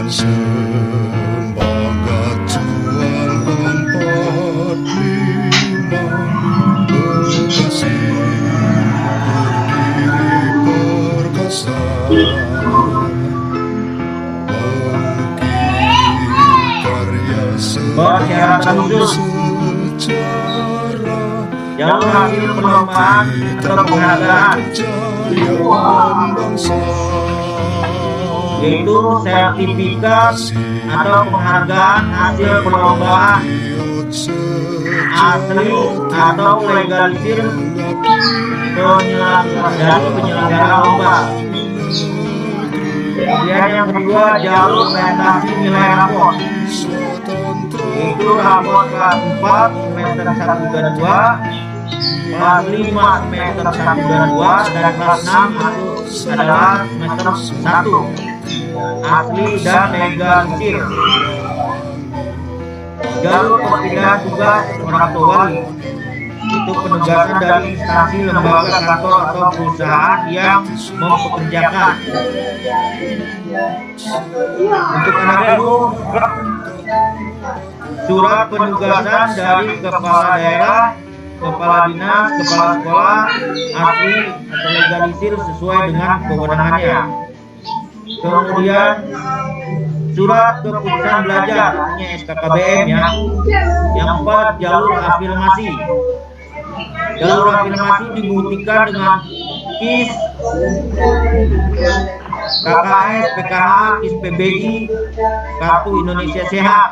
semangat juang 45 Bekasi berdiri perkasa mengukir karya sepanjang sejarah jalur hasil perlombaan atau penghargaan yaitu sertifikat atau penghargaan hasil perlombaan asli atau legalisir penyelenggara lomba. Kemudian yang kedua, jalur prestasi nilai rapor, yaitu rapor kelas 4 semester 1 dan 2, kelas 5 semester 1 dan 2, dan kelas 6 adalah semester 1 asli dan legalisir. Jalur perpindahan tugas orang tua wali, itu penugasan dari instansi, lembaga, kantor atau perusahaan yang mempekerjakan. Untuk anak umum, surat penugasan dari kepala daerah, kepala dinas, kepala sekolah, asli atau legalisir sesuai dengan kewenangannya. Kemudian surat keputusan belajar, artinya SKKBM ya. Yang 4, jalur afirmasi. Jalur afirmasi dibuktikan dengan KIS, KKS, PKH, KIS PBI, Kartu Indonesia Sehat.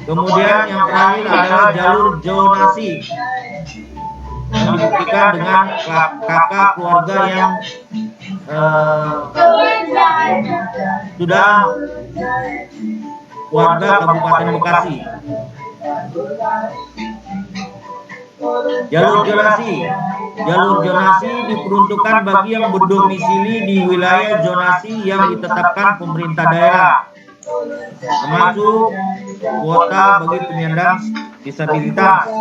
Kemudian yang terakhir adalah jalur zonasi, yang dibuktikan dengan kakak keluarga yang sudah warga Kabupaten Bekasi. Jalur zonasi diperuntukkan bagi yang berdomisili di wilayah zonasi yang ditetapkan pemerintah daerah, termasuk kuota bagi penyandang disabilitas.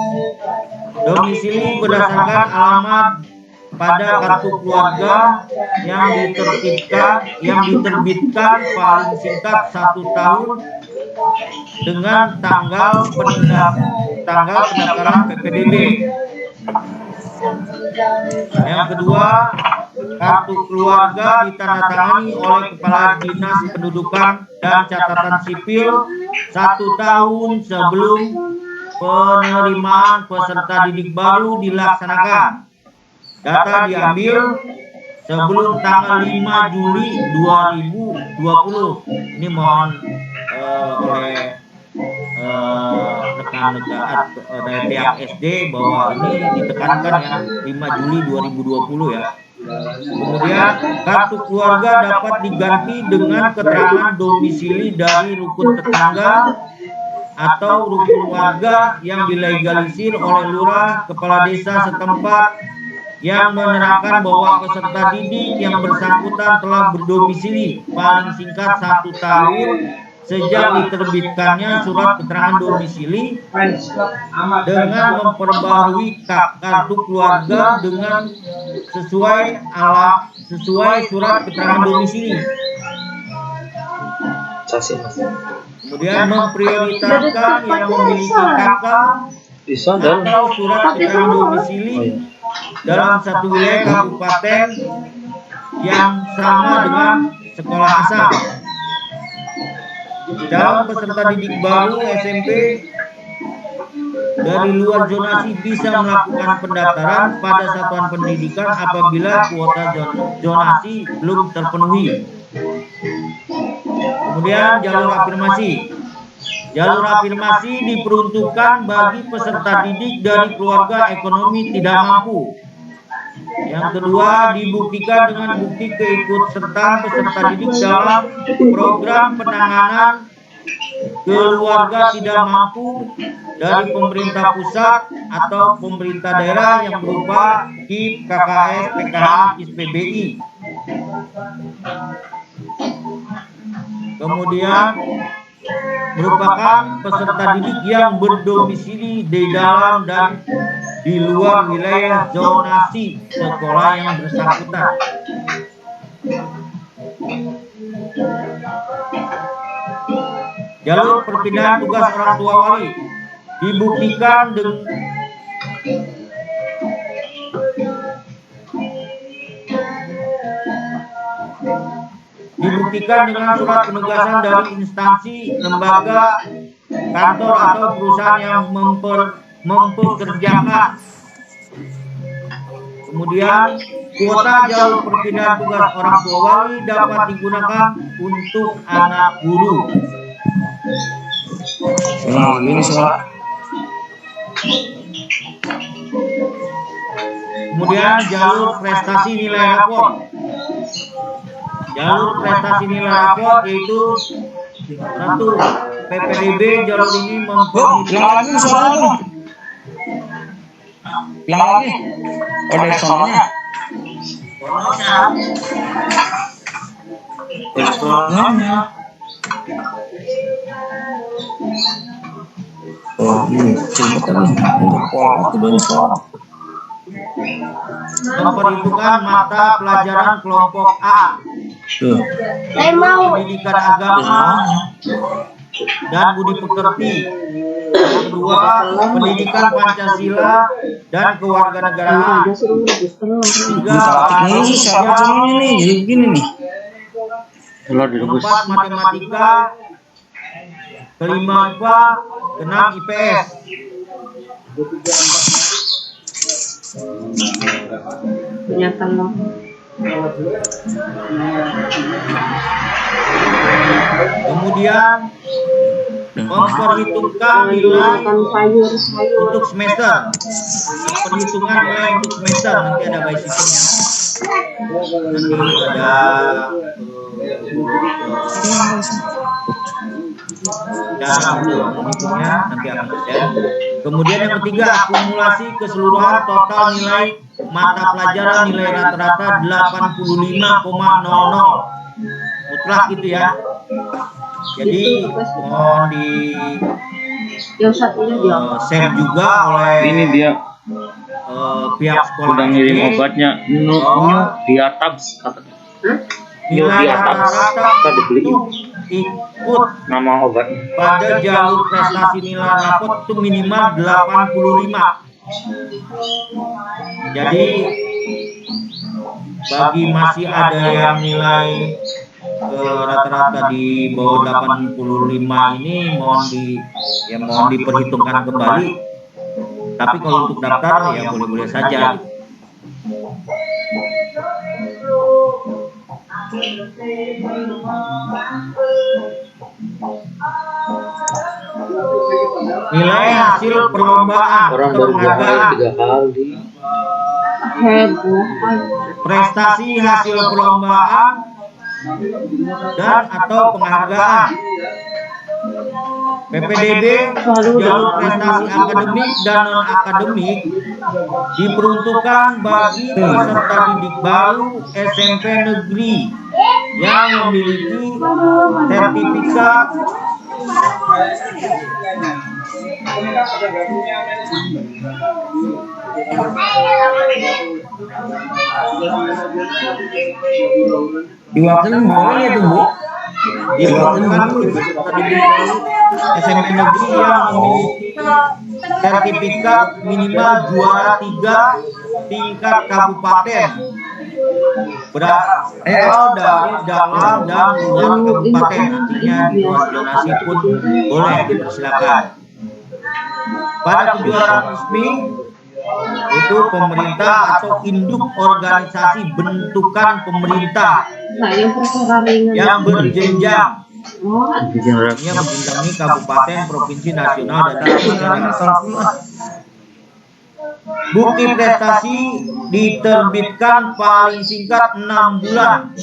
Domisili berdasarkan alamat pada kartu keluarga yang diterbitkan paling singkat 1 tahun dengan tanggal pendaftaran PPDB. Yang kedua, kartu keluarga ditandatangani oleh Kepala Dinas Pendudukan dan Catatan Sipil 1 tahun sebelum penerimaan peserta didik baru dilaksanakan. Data diambil sebelum tanggal 5 Juli 2020. Ini mohon oleh rekan-rekan pihak SD bahwa ini ditekankan ya 5 Juli 2020 ya. Kemudian kartu keluarga dapat diganti dengan keterangan domisili dari rukun tetangga atau rukun warga yang dilegalisir oleh lurah, kepala desa setempat, yang menerangkan bahwa peserta didik yang bersangkutan telah berdomisili paling singkat 1 tahun sejak diterbitkannya surat keterangan domisili dengan memperbarui kartu keluarga dengan sesuai surat keterangan domisili. Kemudian memprioritaskan yang memiliki KK atau surat keterangan domisili dalam satu wilayah kabupaten yang sama dengan sekolah asal. Calon peserta didik baru SMP dari luar zonasi bisa melakukan pendaftaran pada satuan pendidikan apabila kuota zonasi belum terpenuhi. Kemudian jalur afirmasi. Jalur afirmasi diperuntukkan bagi peserta didik dari keluarga ekonomi tidak mampu. Yang kedua, dibuktikan dengan bukti keikutsertaan peserta didik dalam program penanganan keluarga tidak mampu dari pemerintah pusat atau pemerintah daerah yang berupa KIP, KKS, PKH, KIS PBI. Kemudian merupakan peserta didik yang berdomisili di dalam dan di luar wilayah zonasi sekolah yang bersangkutan. jalur perpindahan tugas orang tua wali dibuktikan dengan surat penugasan dari instansi, lembaga, kantor atau perusahaan yang mempekerjakan. Kemudian kuota jalur perpindahan tugas orang tua wali dapat digunakan untuk anak guru. Nah, ini soal Kemudian jalur prestasi nilai rapor. Jalur prestasi nilai rapor yaitu satu, PPDB jalur ini yang lagi soalnya yang lagi ada soalnya soalnya ini coba tadi ini pola itu dari soal memperhitungkan mata pelajaran kelompok A, pendidikan agama dan budi pekerti. Yang kedua, pendidikan Pancasila dan kewarganegaraan. Tiga, ini siapa semuanya nih jadi begini nih. Keempat, matematika. Kelima, IPA. Keenam, IPS. Kemudian memperhitungkan nilai untuk semester. Perhitungan nilai untuk semester nanti ada by systemnya. Nanti ada cara untuk menghitungnya nanti akan share. Kemudian yang ketiga, akumulasi keseluruhan total nilai mata pelajaran nilai rata-rata 85,00 mutlak gitu ya. Jadi mohon di share juga oleh ini dia pihak sekolah udah ngirim obatnya new di atas nilai rata-rata itu ikut nama obatnya. pada jalur prestasi nilai rapot itu minimal 85. Jadi bagi masih ada yang nilai rata-rata di bawah 85 ini mohon diperhitungkan kembali. Tapi kalau untuk daftar ya boleh-boleh saja. Nilai hasil perlombaan Orang atau baru penghargaan. 3 kali. Prestasi hasil perlombaan dan atau penghargaan. PPDB jalur prestasi akademik dan non akademik diperuntukkan bagi peserta didik baru SMP negeri yang memiliki sertifikat Diwakilin boleh ya tuh Bu? diperuntukkan bagi peserta didik baru SMP negeri yang memiliki sertifikat minimal juara 3 tingkat kabupaten berasal dari dalam dan luar kabupaten. Artinya di luar zonasi pun boleh, dipersilakan. Pada kejuaraan resmi itu pemerintah atau induk organisasi bentukan pemerintah yang berjenjang. Artinya menjenjangi kabupaten, provinsi, nasional, dan daerah. Bukti prestasi diterbitkan paling singkat 6 bulan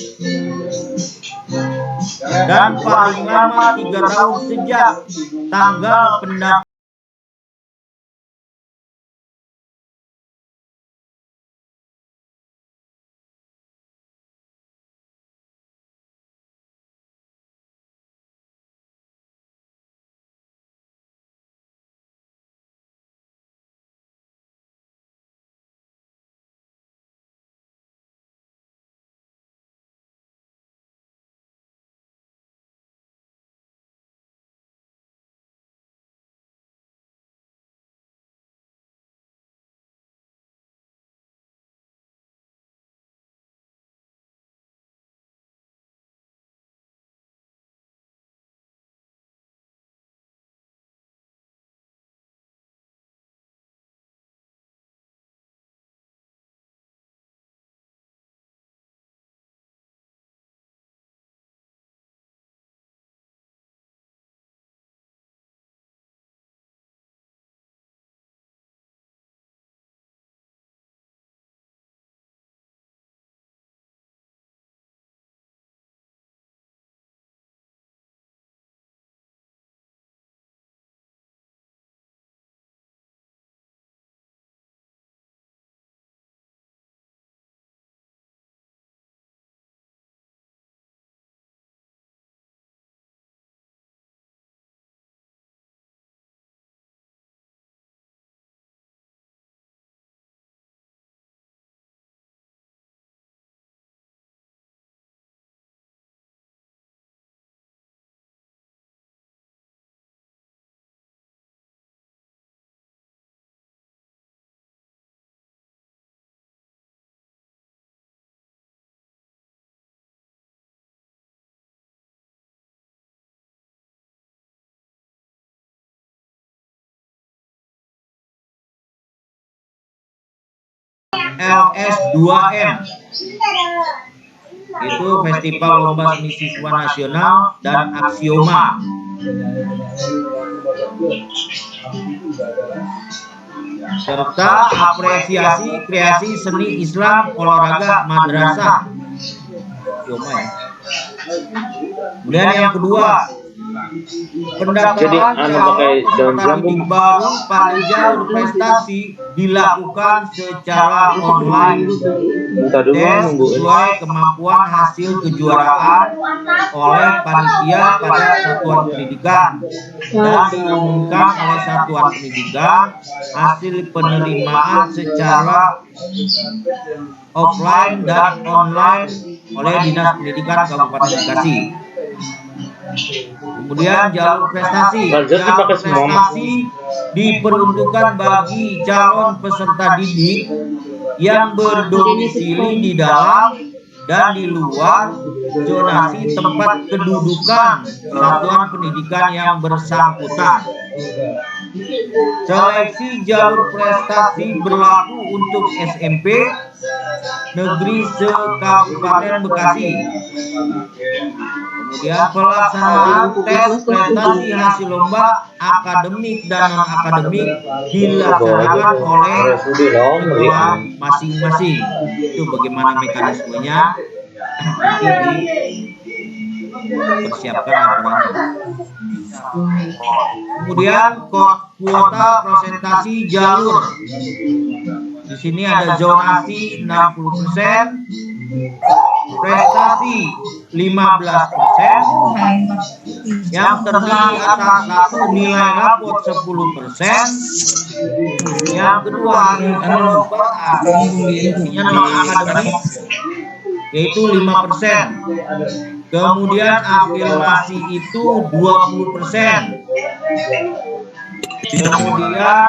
dan paling lama 3 tahun sejak tanggal pendaftaran. LS2M. Itu Festival Lomba Seni Siswa Nasional dan Aksioma. Serta apresiasi kreasi seni Islam olahraga madrasah. Aksioma ya. Kemudian yang kedua, pendaftaran calon peserta didik baru pada jalur prestasi dilakukan secara online tes sesuai kemampuan hasil kejuaraan oleh panitia pada satuan pendidikan dan diumumkan oleh satuan pendidikan hasil penerimaan secara offline dan online oleh Dinas Pendidikan Kabupaten Bekasi. Kemudian jalur prestasi diperuntukkan bagi calon peserta didik yang berdomisili di dalam dan di luar zonasi tempat kedudukan satuan pendidikan yang bersangkutan. Seleksi jalur prestasi berlaku untuk SMP negeri se-Kabupaten Bekasi. Kemudian pelaksanaan tes prestasi hasil lomba akademik dan non-akademik dilaksanakan oleh sekolah masing-masing. Itu bagaimana mekanismenya nanti dipersiapkan laporannya. Kemudian kuota presentasi jalur. Di sini ada zonasi 60%, prestasi 15%, yang terdiri atas satu nilai rapot 10%, yang kedua perlombaan isinya non-akademik yaitu 5%, kemudian afirmasi itu 20%, kemudian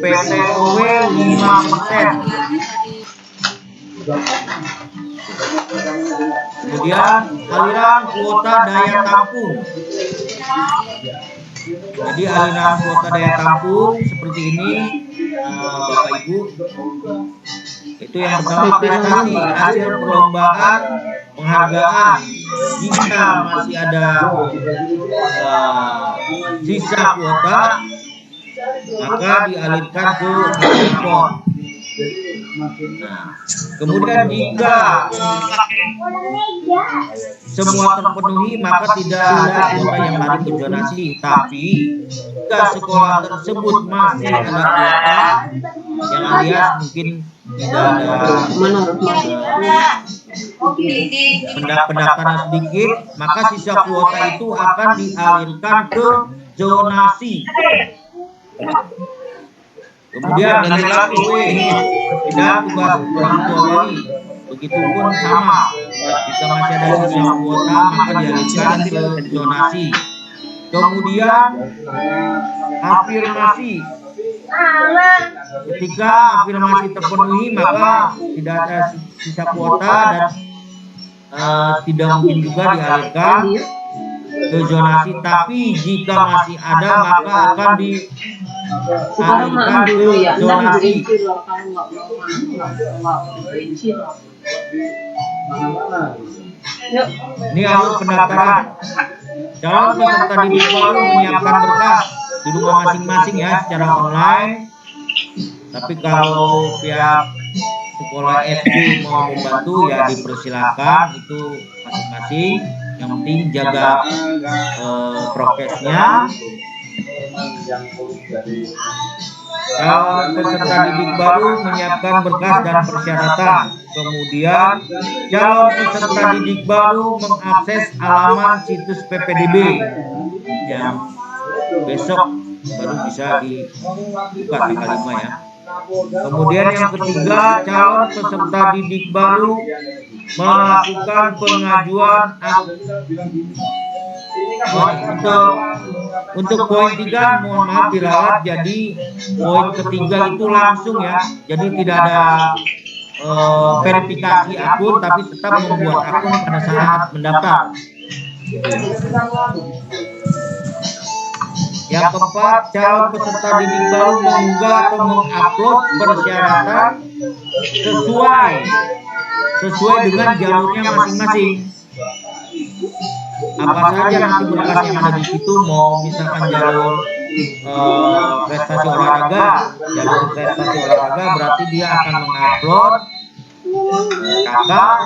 PTOW 5%. Kemudian aliran kuota daya tampung. Jadi aliran kuota daya tampung seperti ini, Bapak Ibu. Itu yang pertama, prestasi hasil perlombaan penghargaan. Jika masih ada sisa kuota, maka dialirkan ke import. Nah, kemudian jika semua terpenuhi maka tidak ada kuota yang lari ke zonasi. Tapi jika sekolah tersebut masih ada kuota yang alias mungkin tidak ada pendaftaran sedikit, maka sisa kuota itu akan dialirkan ke zonasi. Kemudian nilai dan tugas orang tua wali begitupun sama. Jika masih ada sisa kuota maka dialihkan ke zonasi. Kemudian afirmasi. Ketika afirmasi terpenuhi maka tidak ada sisa kuota dan tidak mungkin juga dialihkan ke zonasi. Tapi jika masih ada maka akan dialihkan ke zonasi. Ini alur pendaftaran. Calon peserta didik baru menyiapkan berkas di rumah masing-masing ya secara online. Tapi kalau pihak sekolah SD mau membantu ya dipersilakan, itu masing-masing. Yang penting jaga prokesnya. Calon peserta didik baru menyiapkan berkas dan persyaratan. Kemudian calon peserta didik baru mengakses halaman situs PPDB yang besok baru bisa dibuka tanggal 5 ya. Kemudian yang ketiga, calon peserta didik baru melakukan pengajuan untuk poin 3, mohon maaf diralat, jadi poin ketiga itu langsung ya, jadi tidak ada verifikasi akun, tapi tetap membuat akun pada saat mendaftar. Yang keempat, calon peserta didik baru mengunggah atau mengupload persyaratan sesuai dengan jalurnya masing-masing. Apa saja nanti berkas yang ada di situ, mau misalkan jalur prestasi olahraga, berarti dia akan mengupload kakak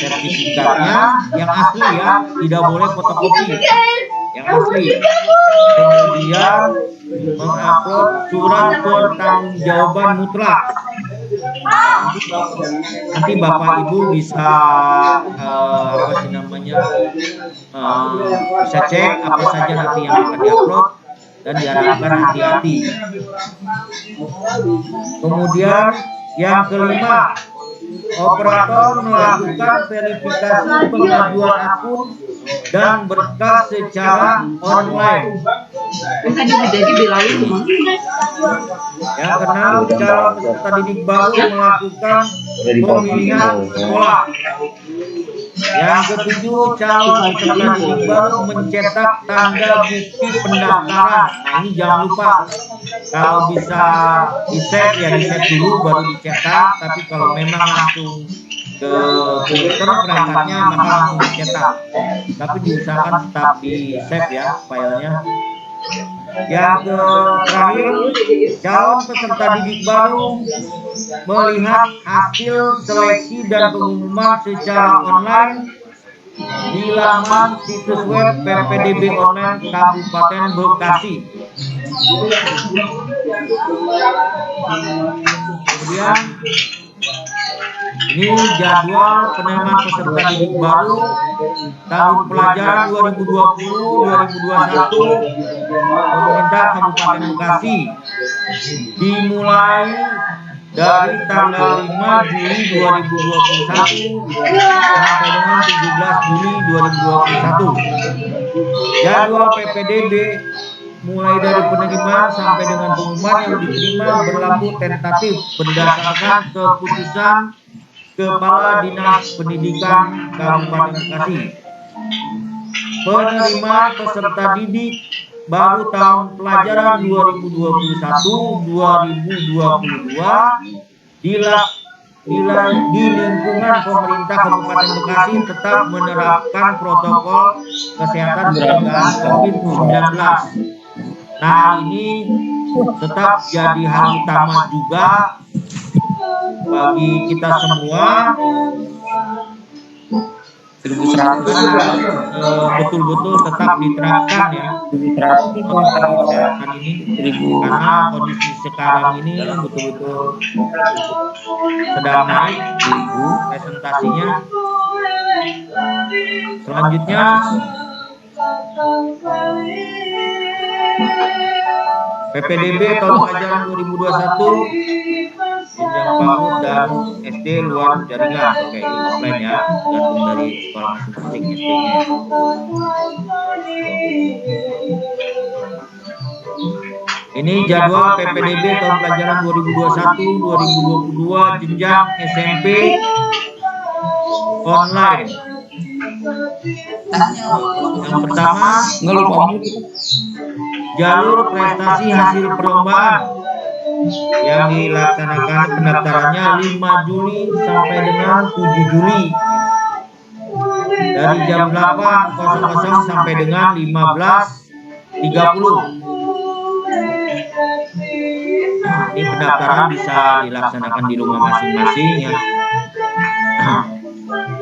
sertifikatnya yang asli ya, tidak boleh fotokopi, yang asli. Kemudian mengupload surat pertanggungjawaban mutlak. Nanti bapak ibu bisa bisa cek apa saja nanti yang akan diupload dan diharapkan hati-hati. Kemudian yang kelima, operator melakukan verifikasi pengajuan akun dan berkas secara online. Tadi udah dibilangin semua. Yang keenam, calon peserta didik baru melakukan pemilihan sekolah. Yang ketujuh, calon peserta didik baru mencetak tanda bukti pendaftaran. Nah, ini jangan lupa, kalau bisa di-save ya di-save dulu baru dicetak, tapi kalau memang langsung ke komputer perangkatnya maka langsung dicetak, tapi diusahakan tetap di-save ya filenya. Yang terakhir, calon peserta didik baru melihat hasil seleksi dan pengumuman secara online di laman situs web PPDB Online Kabupaten Bekasi. Kemudian ini jadwal penerimaan peserta didik baru tahun pelajaran 2020-2021 pemerintah Kabupaten Bekasi, dimulai dari tanggal 5 Juli 2021 sampai dengan 17 Juli 2021. Jadwal PPDB mulai dari penerimaan sampai dengan pengumuman yang diterima berlaku tentatif berdasarkan keputusan Kepala Dinas Pendidikan Kabupaten Bekasi. Penerimaan peserta didik baru tahun pelajaran 2021-2022 di lingkungan pemerintah Kabupaten Bekasi tetap menerapkan protokol kesehatan pencegahan COVID-19. Nah, ini tetap jadi hal utama juga bagi kita semua, betul-betul tetap diterapkan ya protokol kesehatan ini, karena kondisi sekarang ini betul-betul sedang naik presentasinya. Selanjutnya PPDB tahun pelajaran 2021 jenjang PAUD dan SD luar jaringan. Oke, ini offline ya, gantung dari sekolah masing-masing SD-nya. Ini jadwal PPDB tahun pelajaran 2021-2022 jenjang SMP online. Yang pertama, jalur prestasi hasil perlombaan yang dilaksanakan pendaftarannya 5 Juli sampai dengan 7 Juli dari jam 8.00 sampai dengan 15.30. Ini pendaftaran bisa dilaksanakan di rumah masing-masing ya.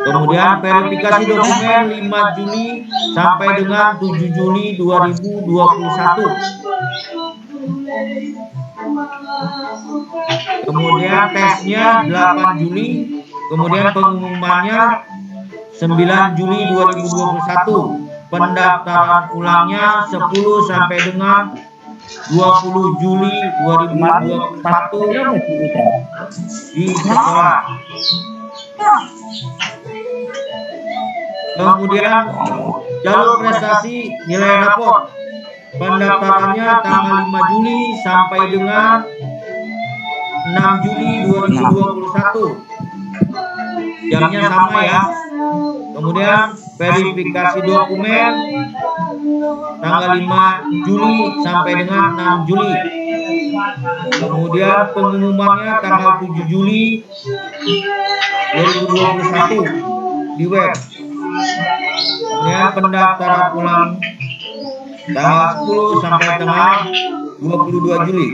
Kemudian verifikasi dokumen 5 Juli sampai dengan 7 Juli 2021. Kemudian tesnya 8 Juli, kemudian pengumumannya 9 Juli 2021. Pendaftaran ulangnya 10 sampai dengan 20 Juli 2021 di sekolah. Kemudian jalur prestasi nilai rapor, pendaftarannya tanggal 5 Juli sampai dengan 6 Juli 2021. Jamnya sama ya. Kemudian verifikasi dokumen tanggal 5 Juli sampai dengan 6 Juli. Kemudian pengumumannya tanggal 7 Juli 2021 di web. Kemudian pendaftaran ulang tanggal 10 sampai tanggal 22 Juli.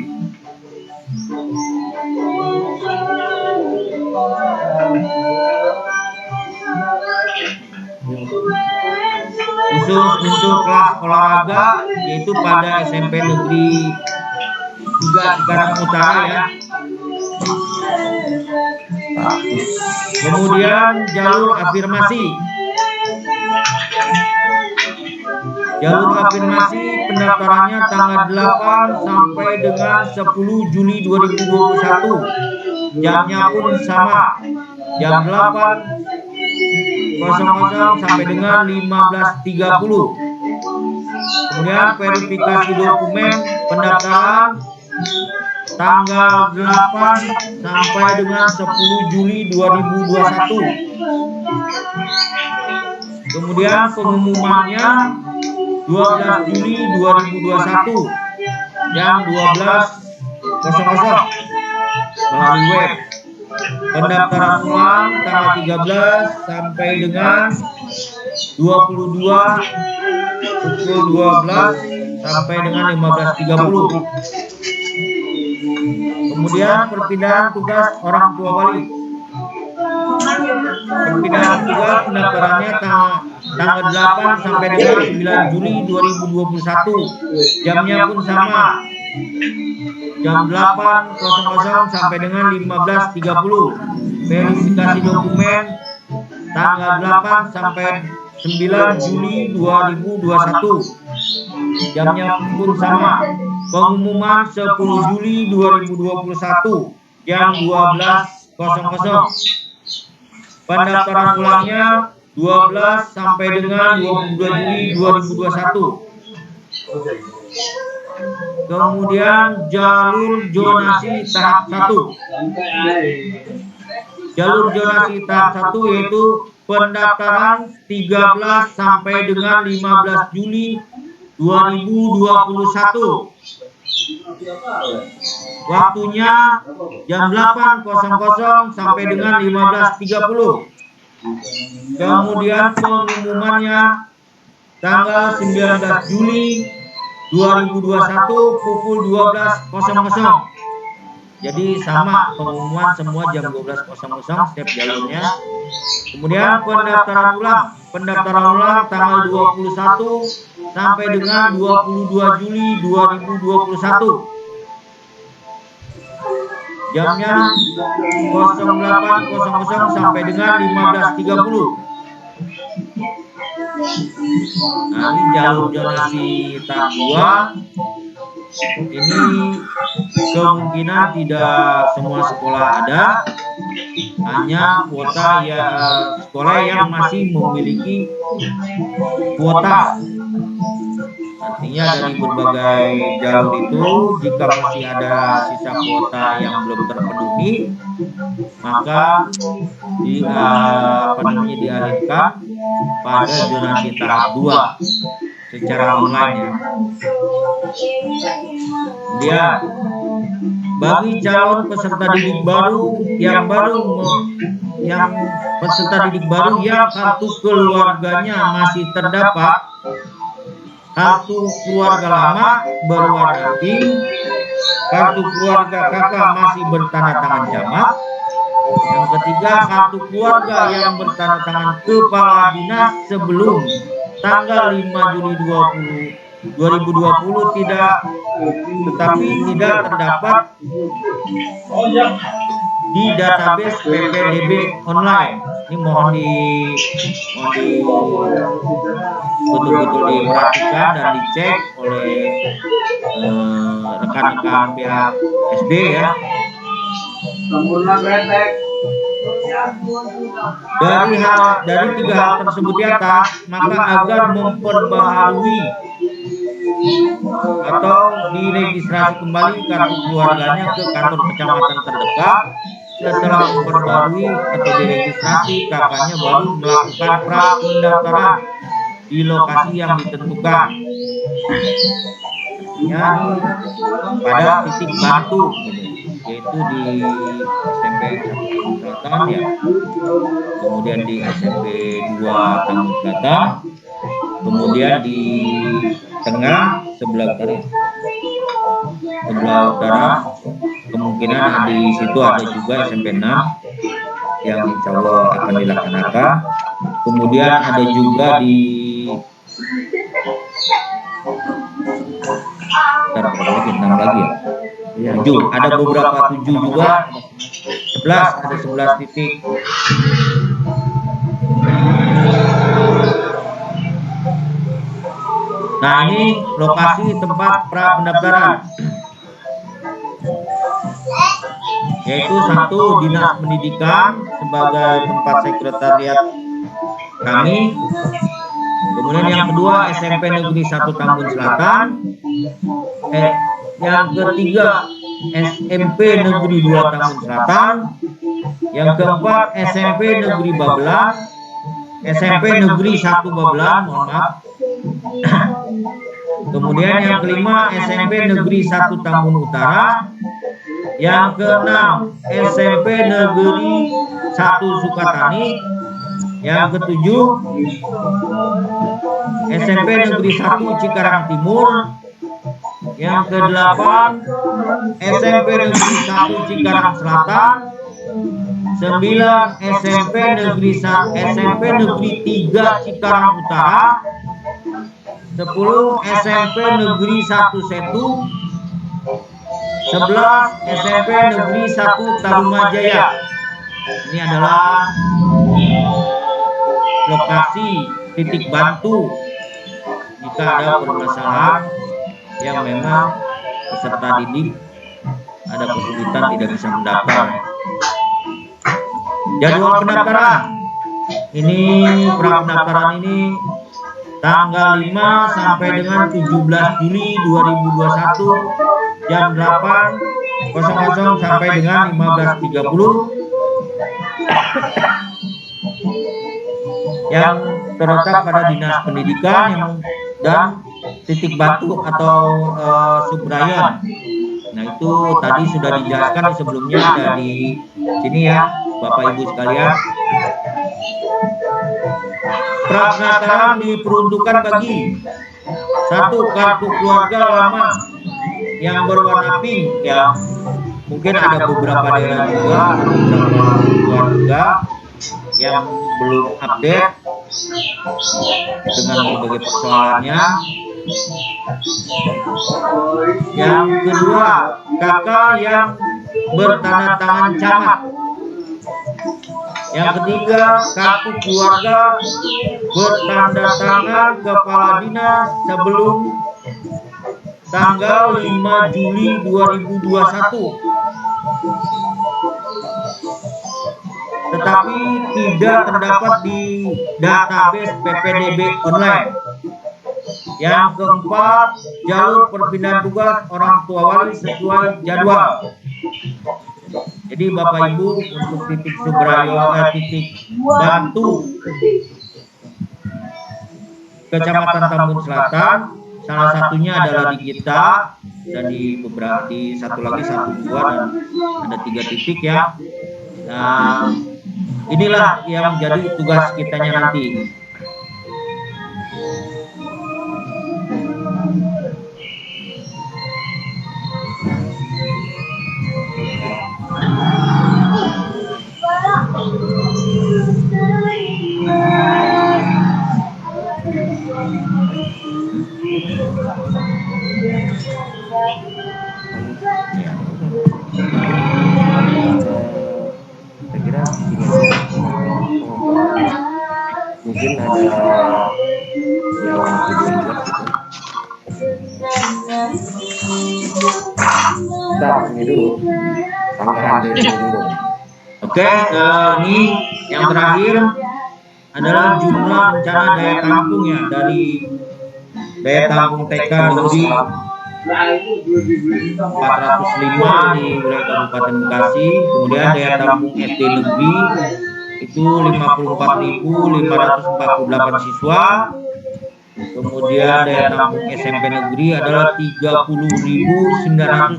Khusus untuk kelas olahraga yaitu pada SMP Negeri 3 Cikarang Utara ya. Kemudian jalur afirmasi. Jalur afirmasi pendaftarannya tanggal 8 sampai dengan 10 Juli 2021. Jamnya pun sama. Jam 8.00 sampai dengan 15.30. Kemudian verifikasi dokumen pendaftaran tanggal 8 sampai dengan 10 Juli 2021. Kemudian pengumumannya 12 Juli 2021 jam 12.00 melalui web. Pendaftaran ulang tanggal 13 sampai dengan 22 pukul 12 sampai dengan 15.30. Kemudian perpindahan tugas orang tua wali. Perpindahan tugas pendaftarannya tanggal 8 sampai dengan 9 Juli 2021. Jamnya pun sama. Jam 8.00 sampai dengan 15.30. Verifikasi dokumen tanggal 8 sampai 9 Juli 2021. Jamnya pun sama. Pengumuman 10 Juli 2021 jam 12.00. Pendaftaran ulangnya 12 sampai dengan 22 Juli 2021. Kemudian jalur zonasi tahap 1. Jalur zonasi tahap 1 yaitu pendaftaran 13 sampai dengan 15 Juli 2021. Waktunya jam 8.00 sampai dengan 15.30. Kemudian pengumumannya tanggal 19 Juli 2021 pukul 12.00. Jadi sama pengumuman semua jam 12.00 setiap jalurnya. Kemudian pendaftaran ulang tanggal 21 sampai dengan 22 Juli 2021. Jamnya 08.00 sampai dengan 15.30. Nah, ini jalur zonasi tahap 2. Ini kemungkinan tidak semua sekolah ada, hanya kuota ya sekolah yang masih memiliki kuota. Artinya dari berbagai jalur itu, jika masih ada sisa kuota yang belum terpenuhi, maka dialihkan pada zonasi tahap 2 secara online ya. Dia bagi calon peserta didik baru yang peserta didik baru yang kartu keluarganya masih terdapat, kartu keluarga lama berwarna pink, kartu keluarga kakak masih bertanda tangan camat. Yang ketiga, kartu keluarga yang bertanda tangan kepala dinas sebelum tanggal 5 Juli 2020 tidak terdapat di database PPDB online. Ini mohon betul-betul diperhatikan dan dicek oleh rekan-rekan pihak SD ya. Dari tiga hal tersebut di atas, maka agar memperbaharui atau diregistrasi kembali kartu keluarganya ke kantor kecamatan terdekat. Setelah memperbarui atau diregistrasi, kakaknya baru melakukan pra pendaftaran di lokasi yang ditentukan. ya ini pada titik bantu gitu, yaitu di SMP 1 Selatan ya, kemudian di SMP 2 Tambun Selatan, kemudian di tengah sebelah utara kemungkinan di situ ada juga SMP 6 yang insya Allah akan dilaksanakan. Kemudian ada juga di berapa lagi, 6 lagi ya, 7, ada beberapa 7 juga, 11, ada 11 titik. Nah ini lokasi tempat pra pendaftaran, yaitu satu Dinas Pendidikan sebagai tempat sekretariat kami, kemudian yang kedua SMP Negeri 1 Tambun Selatan, yang ketiga SMP Negeri 2 Tambun Selatan, yang keempat SMP Negeri Babelan, SMP Negeri 1 Babelan, mohon maaf. Kemudian yang kelima SMP Negeri 1 Tambun Utara, yang keenam SMP Negeri 1 Sukatani, yang ketujuh SMP Negeri 1 Cikarang Timur, yang kedelapan SMP Negeri 1 Cikarang Selatan, 9 SMP Negeri 3 Cikarang Utara, 10 SMP Negeri 1 Setu, 11 SMP Negeri 1 Tarumajaya. Ini adalah lokasi titik bantu jika ada permasalahan yang memang peserta didik ada kesulitan tidak bisa mendaftar. Jadwal pendaftaran ini, pra pendaftaran ini tanggal 5 sampai dengan 17 Juli 2021 jam 8.00 sampai dengan 15.30 yang terletak pada Dinas Pendidikan dan titik bantu atau subrayan. Nah itu tadi sudah dijelaskan sebelumnya, ada di sini ya Bapak Ibu sekalian. Pra pendaftaran diperuntukkan bagi satu kartu keluarga lama yang berwarna pink ya, mungkin ada beberapa daerah juga, beberapa keluarga yang belum update dengan berbagai persoalannya. Yang kedua, kakak yang bertanda tangan camat. Yang ketiga, kartu keluarga bertanda tangan kepala dinas sebelum tanggal 5 Juli 2021. Tetapi tidak terdapat di database PPDB online. Yang keempat, jalur perpindahan tugas orang tua wali sesuai jadwal. Jadi Bapak Ibu untuk titik subrayo, titik bantu Kecamatan Tambun Selatan, salah satunya adalah di kita, dan di beberapa, di satu lagi 1, 2 dan ada 3 titik ya. Nah inilah yang menjadi tugas kitanya nanti. Saya kira ini mungkin ada yang lebih jelas gitu. Bentar, ini dulu. Tambahan dari ini dulu. Oke, ini yang terakhir adalah jumlah rencana daya tampung ya, dari daya tampung TK Negeri 405 di wilayah Kabupaten Bekasi, kemudian daya tampung SD Negeri itu 54.548 siswa, Kemudian daya tampung SMP negeri adalah 30.920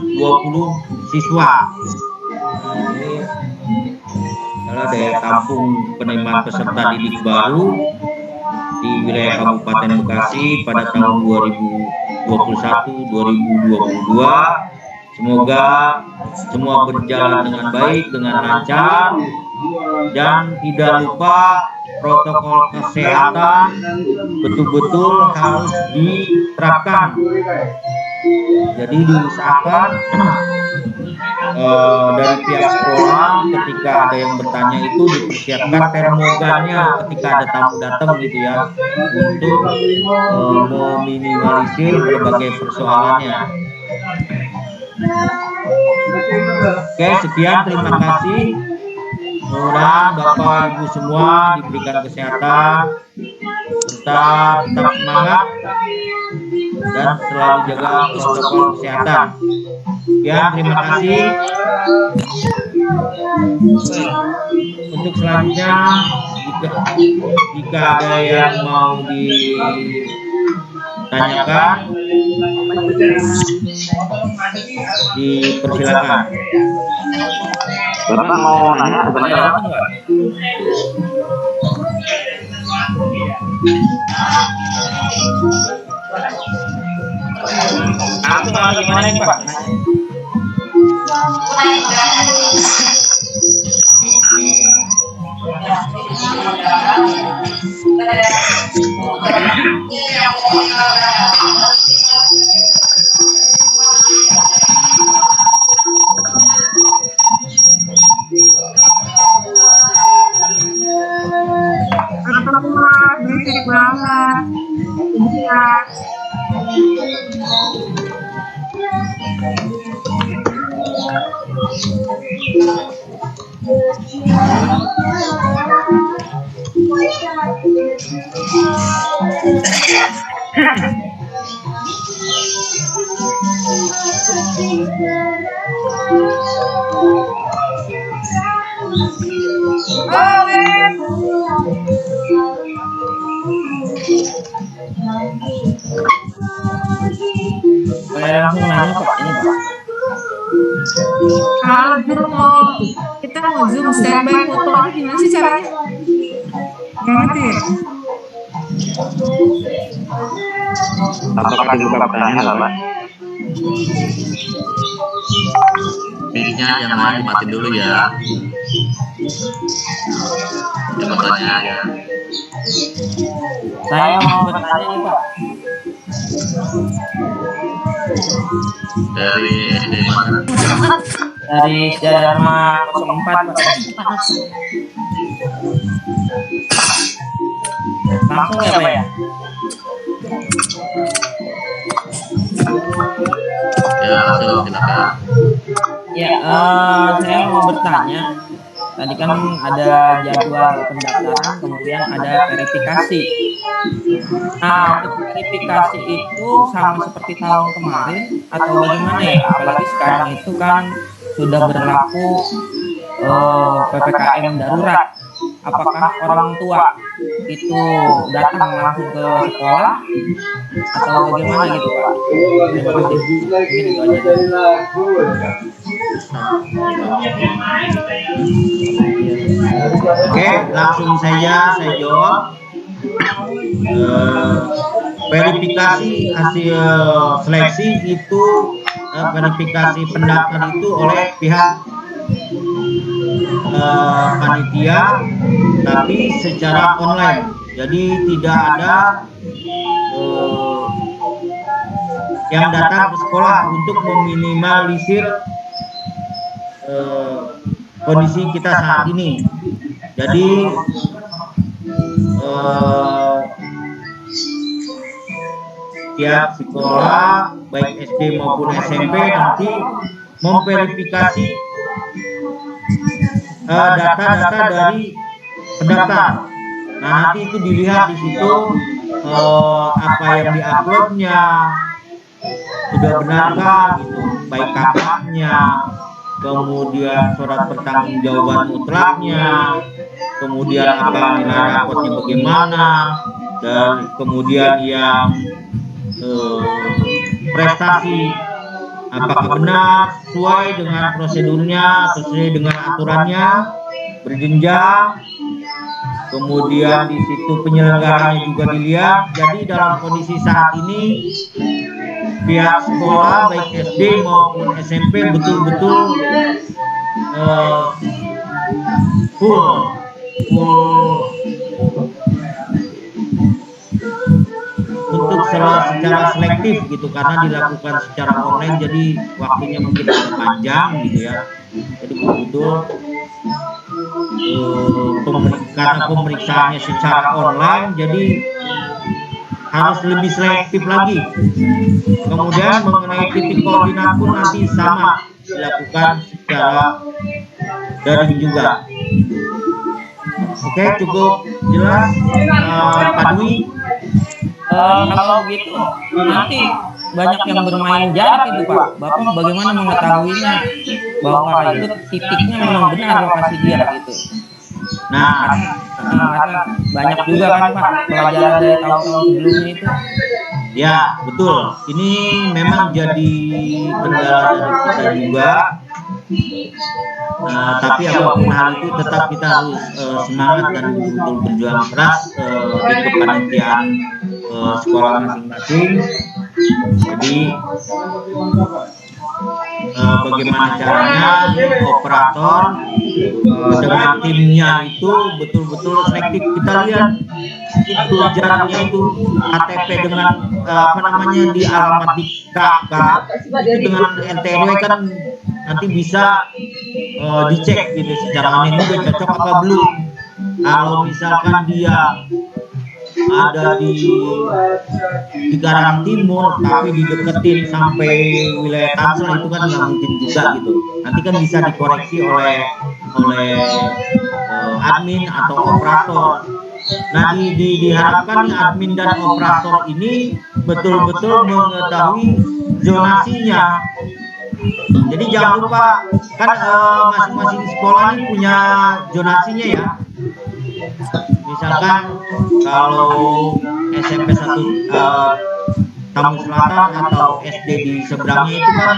siswa. Nah, ini adalah daya tampung penerimaan peserta didik baru di wilayah Kabupaten Bekasi pada tahun 2021-2022. Semoga semua berjalan dengan baik, dengan lancar, dan tidak lupa protokol kesehatan betul-betul harus diterapkan. Jadi diusahakan dari pihak sekolah ketika ada yang bertanya itu dipersiapkan termogannya ketika ada tamu datang gitu ya, untuk meminimalisir berbagai persoalannya. Oke, sekian, terima kasih. Mudah-mudahan Bapak Ibu semua diberikan kesehatan serta tetap semangat dan selalu jaga protokol kesehatan. Ya, terima kasih. Untuk selanjutnya, jika ada yang mau ditanyakan, dipersilakan. Bapak mau nanya sebenarnya? Aku mau gimana nih Pak? Berisik banget. Iya. Saya langsung nanya Pak, ini Pak. Kalau kita mau zoom standby foto aja gimana sih caranya? Nggak ngerti ya? Apakah dibuka pertanyaan nggak, Pak? Mic-nya jangan dimatiin dulu ya. Coba tanya aja. Saya mau bertanya nih Pak. Dari SD mana? Dari Sejarah Dharma 04 Pak. Langsung ya Pak ya? Ya, langsung silakan. Ya, saya mau bertanya. Tadi kan ada jadwal pendaftaran, kemudian ada verifikasi. Nah, untuk verifikasi itu sama seperti tahun kemarin atau bagaimana ya? Apalagi sekarang itu kan sudah berlaku PPKM darurat. Apakah orang tua itu datang langsung ke sekolah atau bagaimana gitu Pak? Terima kasih. Mungkin itu aja. Oke, langsung saja saya jawab. Verifikasi hasil seleksi itu verifikasi pendaftar itu oleh pihak panitia, tapi secara online. Jadi tidak ada yang datang ke sekolah untuk meminimalisir kondisi kita saat ini. Jadi tiap sekolah baik SD maupun SMP nanti memverifikasi data-data dari pendaftar. Nah, nanti itu dilihat di situ apa yang diuploadnya sudah benarkah gitu, baik kakaknya, kemudian surat pertanggungjawaban mutlaknya, kemudian apa nilai rapotnya bagaimana, dan kemudian yang prestasi apakah benar sesuai dengan prosedurnya, sesuai dengan aturannya, berjenjang. Kemudian di situ penyelenggaranya juga dilihat. Jadi dalam kondisi saat ini pihak sekolah baik SD maupun SMP betul-betul full untuk secara selektif gitu, karena dilakukan secara online jadi waktunya mungkin agak panjang gitu ya. Jadi betul-betul karena pemeriksaannya secara online jadi harus lebih selektif lagi. Kemudian mengenai titik koordinat pun nanti sama dilakukan secara daring juga. Oke, cukup jelas Pak Dwi. Kalau gitu nanti banyak yang bermain jarak itu Pak. Bapak bagaimana mengetahuinya bahwa itu titiknya memang benar lokasi dia gitu? Nah, Karena banyak juga kan Pak pelajaran dari tahun-tahun sebelumnya itu. ya betul. Ini memang jadi kendala dari kita juga. Tapi apapun hal itu tetap kita harus semangat dan betul-betul berjuang keras di kepanitiaan sekolah masing-masing. Jadi bagaimana caranya operator dengan timnya itu betul-betul selektif. Kita lihat itu jaraknya itu KTP dengan di alamat di KK itu dengan NTW kan nanti bisa dicek gitu secara aneh juga cocok apa belum. Kalau misalkan dia ada di Karang Timur tapi dideketin sampai wilayah Tangsel itu kan nggak mungkin juga gitu. Nanti kan bisa dikoreksi oleh admin atau operator. Nah diharapkan nih admin dan operator ini betul-betul mengetahui zonasinya. Jadi jangan lupa kan masing-masing sekolah ini punya zonasinya ya. Misalkan kalau SMP 1 Tamu Selatan atau SD di seberangnya itu kan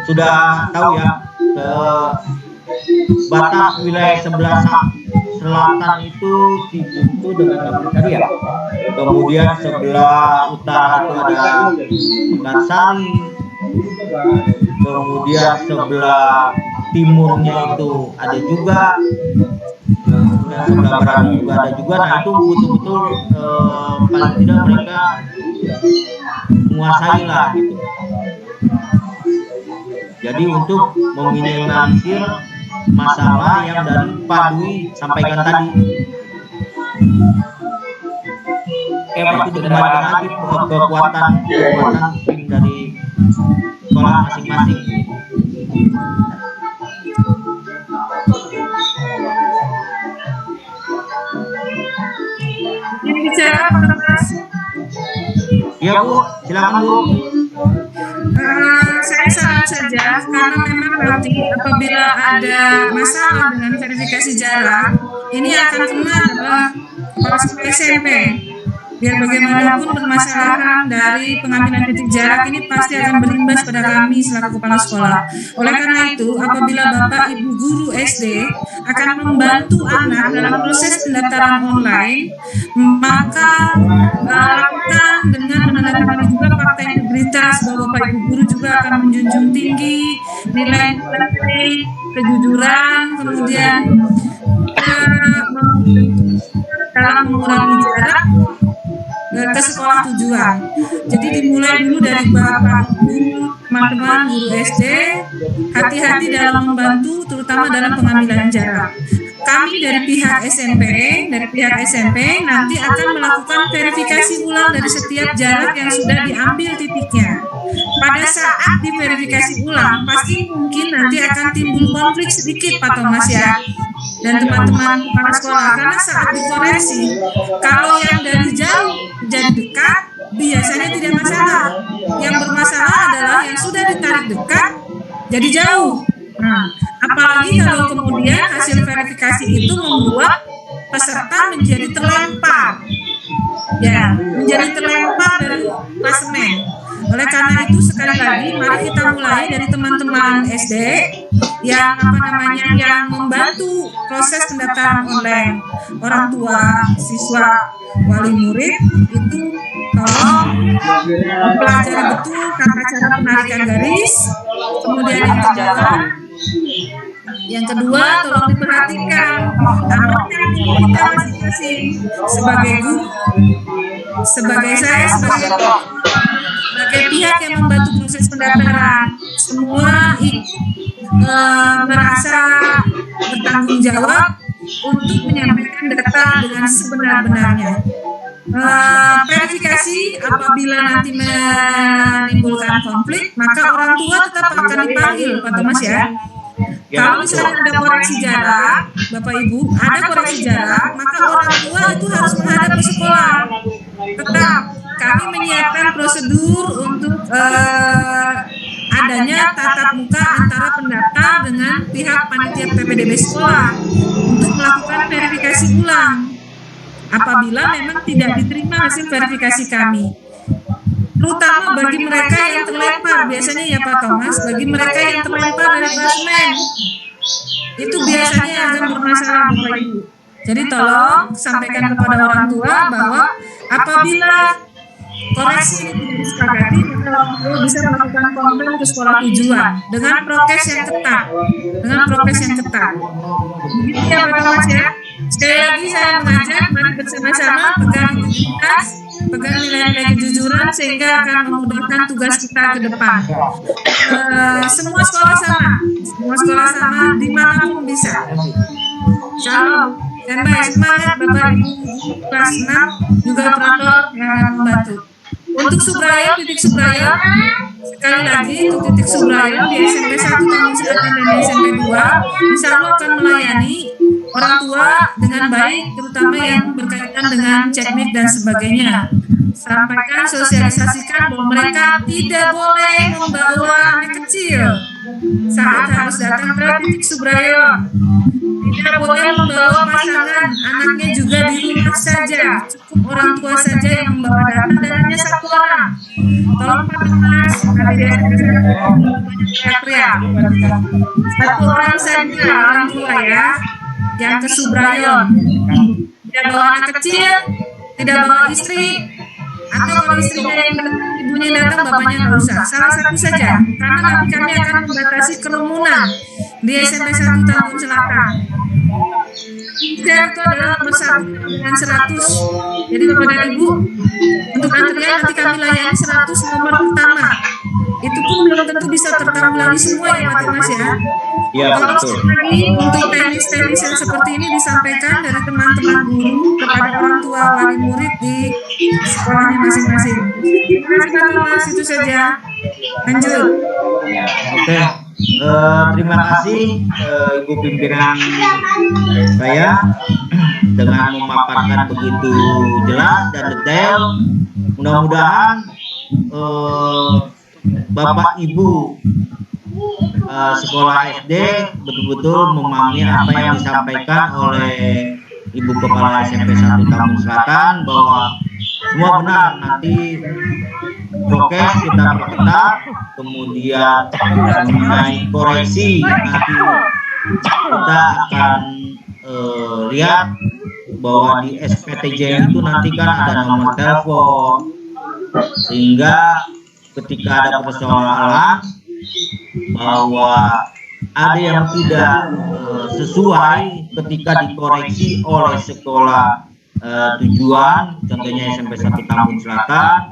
sudah tahu ya batas wilayah sebelah selatan itu Cibuntu dengan tadi ya. Kemudian sebelah utara itu ada Mekarsari. Kemudian sebelah timurnya itu ada juga. Dan sebelah barat juga ada juga. Nah itu betul-betul paling tidak mereka menguasai lah gitu. Jadi untuk meminimalisir masalah yang dari Pak Dwi sampaikan tadi. Itu dikembalikan lagi kekuatan tim dari sekolah masing-masing. Ini bicara Mas. Ya Bu, silakan Bu. Saya saran saja karena memang nanti apabila ada masalah dengan verifikasi jarak, ini akan kena adalah kepala sekolah SMP. Biar bagaimanapun permasalahan dari pengambilan titik jarak ini pasti akan berimbas pada kami selaku kepala sekolah. Oleh karena itu, apabila Bapak Ibu guru SD akan membantu anak dalam proses pendaftaran online, maka lakukan dengan menandatangani juga fakta integritas bahwa Bapak Ibu guru juga akan menjunjung tinggi nilai kejujuran, kemudian dalam mengurangi jarak ke sekolah tujuan. Jadi dimulai dulu dari Bapak Ibu, teman-teman guru SD, hati-hati dalam membantu terutama dalam pengambilan jarak. Kami dari pihak SMP nanti akan melakukan verifikasi ulang dari setiap jarak yang sudah diambil titiknya. Pada saat diverifikasi ulang, pasti mungkin nanti akan timbul konflik sedikit Pak Thomas ya, dan teman-teman kepala sekolah, karena saat dikoreksi, kalau yang dari jauh jadi dekat, biasanya tidak masalah. Yang bermasalah adalah yang sudah ditarik dekat, jadi jauh. Nah, apalagi kalau kemudian hasil verifikasi itu membuat peserta menjadi terlempar. ya menjadi terlempar dari klasemen. Oleh karena itu sekali lagi mari kita mulai dari teman-teman SD yang yang membantu proses pendaftaran online, orang tua, siswa, wali murid itu tolong mempelajari betul tata cara penarikan garis. Kemudian yang kedua tolong diperhatikan amanah kita masing-masing sebagai guru, sebagai saya sebagai pihak yang membantu proses pendaftaran, semua merasa bertanggung jawab untuk menyampaikan data dengan sebenar-benarnya. Verifikasi apabila nanti menimbulkan konflik, maka orang tua tetap akan dipanggil, Pak Thomas ya. Kalau misalnya ada koreksi jarak, Bapak Ibu, ada koreksi jarak, maka orang tua itu harus menghadap ke sekolah. Tetap kami menyiapkan prosedur untuk adanya tatap muka antara pendaftar dengan pihak panitia PPDB sekolah untuk melakukan verifikasi ulang apabila memang tidak diterima hasil verifikasi kami. Terutama bagi mereka yang terlempar, biasanya ya Pak Thomas, bagi mereka yang terlempar dari klasemen, itu biasanya agak bermasalah Bapak Ibu. Jadi tolong sampaikan kepada orang tua bahwa apabila koreksi ini tidak disepakati, maka orang tua bisa melakukan komplain ke sekolah tujuan dengan prokes yang ketat. Begitu ya Pak Thomas ya. Sekali lagi saya mengajak, mari bersama-sama pegang integritas, pegang nilai-nilai kejujuran sehingga akan memudahkan tugas kita ke depan. Semua sekolah sama, dimanapun bisa. Shalom. Dan baik, semangat Bapak Ibu kelas 6 juga operator yang akan membantu. Untuk Subrayo, titik Subrayo, sekali lagi untuk titik Subrayo di SMP 1 Tanjung Selatan dan SMP 2, insya Allah akan melayani orang tua dengan baik, terutama yang berkaitan dengan ceknik dan sebagainya. Sampaikan, sosialisasikan bahwa mereka tidak boleh membawa anak kecil saat harus datang ke titik Subrayo. Tidak boleh membawa pasangan, anaknya juga di rumah saja. Cukup orang tua saja yang membawa data dan hanya satu orang. Tolong Pak Thomas, kami di SMP teriak-teriak. Satu orang saja orang tua ya, yang ke Subrayon. Tidak bawa anak kecil, tidak bawa istri, atau kalau istrinya yang ibunya datang, bapaknya nggak usah. Salah satu saja, karena nanti kami akan membatasi kerumunan di SMP 1 Tanjung Selatan. Saya itu adalah nomor 1 dengan 100. Jadi Bapak dan Ibu, untuk antrian nanti kami layani 100 nomor pertama. Itu pun belum tentu bisa tertanggulangi semua ya Pak Thomas ya. Iya, Kalau betul. lagi untuk teknis-teknis yang seperti ini disampaikan dari teman-teman guru kepada orang tua wali murid di sekolahnya masing-masing. Terima kasih Pak Thomas, itu saja. Lanjut. Oke, terima kasih Ibu pimpinan saya dengan memaparkan begitu jelas dan detail. Mudah-mudahan Bapak Ibu sekolah SD betul-betul memahami apa yang disampaikan oleh Ibu Kepala SMP 1 Tanjung Selatan bahwa semua benar. Nanti prokes kita perketat, kemudian mengenai koreksi nanti kita akan lihat bahwa di SPTJ itu nanti kan ada nomor telepon, sehingga ketika ada persoalan bahwa ada yang tidak sesuai ketika dikoreksi oleh sekolah tujuan, contohnya SMP 1 Tanjung Selatan,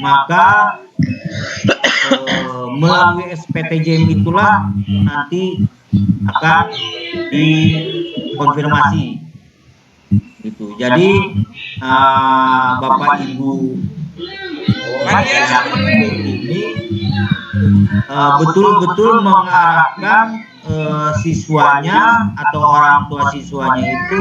maka melalui SPTJ itulah nanti akan dikonfirmasi gitu. Jadi Bapak Ibu ini betul-betul mengarahkan siswanya atau orang tua siswanya itu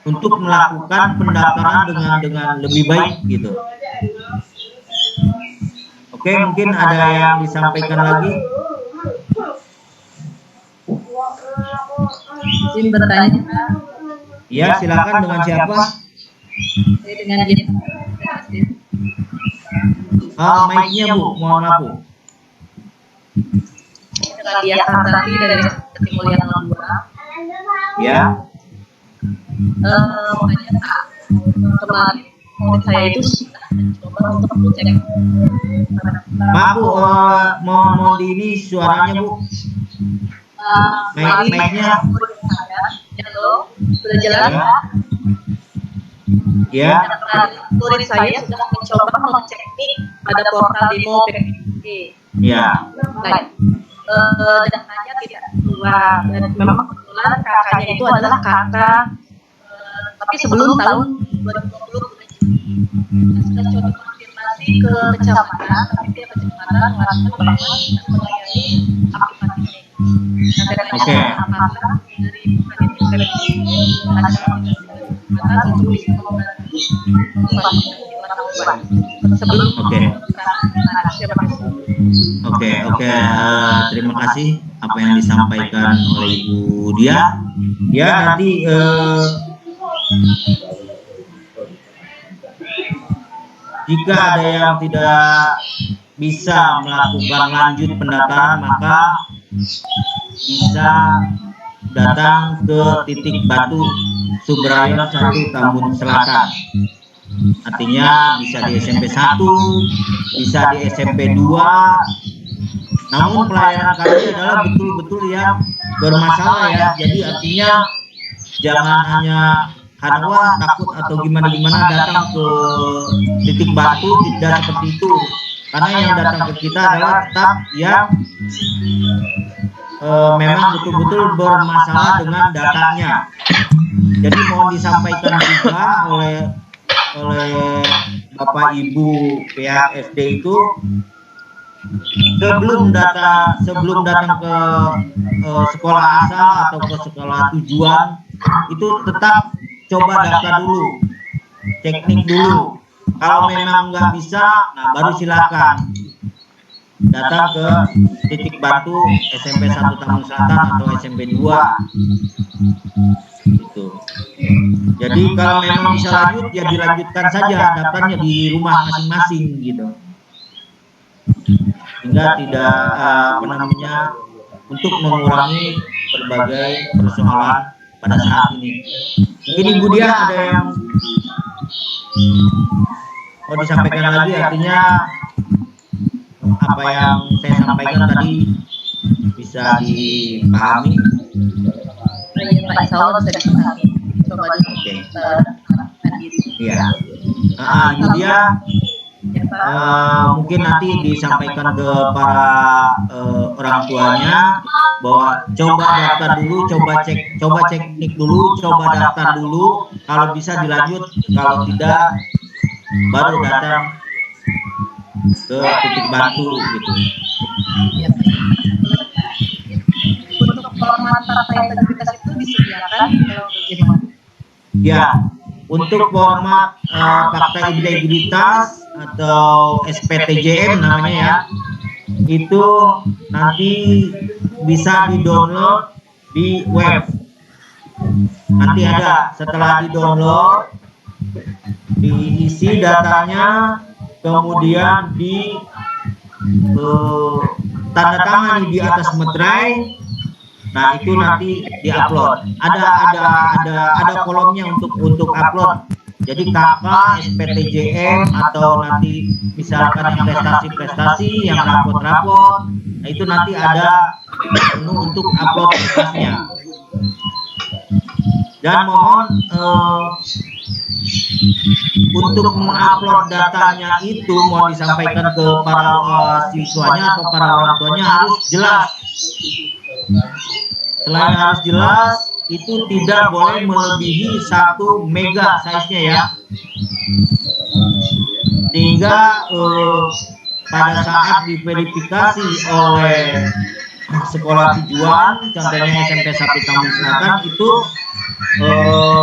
untuk melakukan pendaftaran dengan lebih baik gitu. Oke, mungkin ada yang disampaikan lagi. Izin bertanya, Ya, silakan dengan siapa? Saya dengan dia. Mic-nya Bu, mohon maaf Bu. Dia Hartanti dari Ketimulyan 02. Ya. Makanya Kak, kemarin murid saya itu sudah mencoba untuk mengecek. Maaf Bu, mohon di ini suaranya Bu. Mic-nya. Halo, sudah jelas? Ya. Murid saya sudah mencoba mengecek nih pada portal demo PPG. Ya. Nah, datanya tidak keluar dan memang kebetulan kakaknya itu adalah kakak tapi sebelum tahun 2020 sudah coba konfirmasi ke kecamatan tapi pihak kecamatan mengatakan bahwa melayani aplikasi ini. Oke. Apakah dari panitia ada kecamatan untuk bisa membantu sebelum Oke. Oke, terima kasih apa yang disampaikan oleh Ibu Dia. Ya, nanti jika ada yang tidak bisa melakukan lanjut pendaftaran, maka bisa datang ke titik batu Subraya 1 Tambun Selatan. Artinya bisa di SMP 1, bisa di SMP 2. Namun pelayanan kami adalah betul-betul yang bermasalah ya. Jadi artinya jangan hanya karena wah takut atau gimana-gimana datang ke titik batu, tidak seperti itu. Karena yang datang ke kita adalah tetap yang memang betul-betul bermasalah dengan datanya. Jadi mohon disampaikan juga oleh Bapak Ibu pihak SD itu sebelum datang ke sekolah asal atau ke sekolah tujuan itu tetap coba daftar dulu, teknik dulu. Kalau memang nggak bisa, nah baru silakan datang ke titik batu SMP 1 Tambun Selatan atau SMP 2 gitu. Jadi kalau memang bisa lanjut ya dilanjutkan saja daftarnya di rumah masing-masing gitu, hingga tidak untuk mengurangi berbagai persoalan pada saat ini. Mungkin Ibu Dia ada yang mau disampaikan lagi, artinya apa yang saya sampaikan tadi bisa dipahami. Pak, insya Allah bisa dipahami. Coba dulu. Oke. Diri. Iya. Itu dia. Mungkin nanti disampaikan ke para orang tuanya bahwa coba daftar dulu, coba cek dulu, coba daftar dulu. Kalau bisa dilanjut, kalau tidak baru datang ke titik batu gitu. Untuk format partai integritas itu disediakan kalau bagaimana? Ya, untuk format fakta integritas atau SPTJM namanya ya, itu nanti bisa di-download di web. Nanti ada, setelah di-download, diisi datanya, kemudian di tanda tangani di atas materai. Nah itu nanti diupload. Ada kolomnya untuk upload. Jadi KK, SPTJM atau nanti misalkan yang prestasi-prestasi, yang rapot-rapot. Nah itu nanti ada menu untuk upload berkasnya. Dan mohon untuk mengupload datanya itu mau disampaikan ke para siswanya atau para orang tuanya harus jelas. Selain harus jelas, itu tidak boleh melebihi 1 mega size-nya ya. Sehingga pada saat diverifikasi oleh sekolah tujuan, contohnya SMP 1 Tambun Selatan itu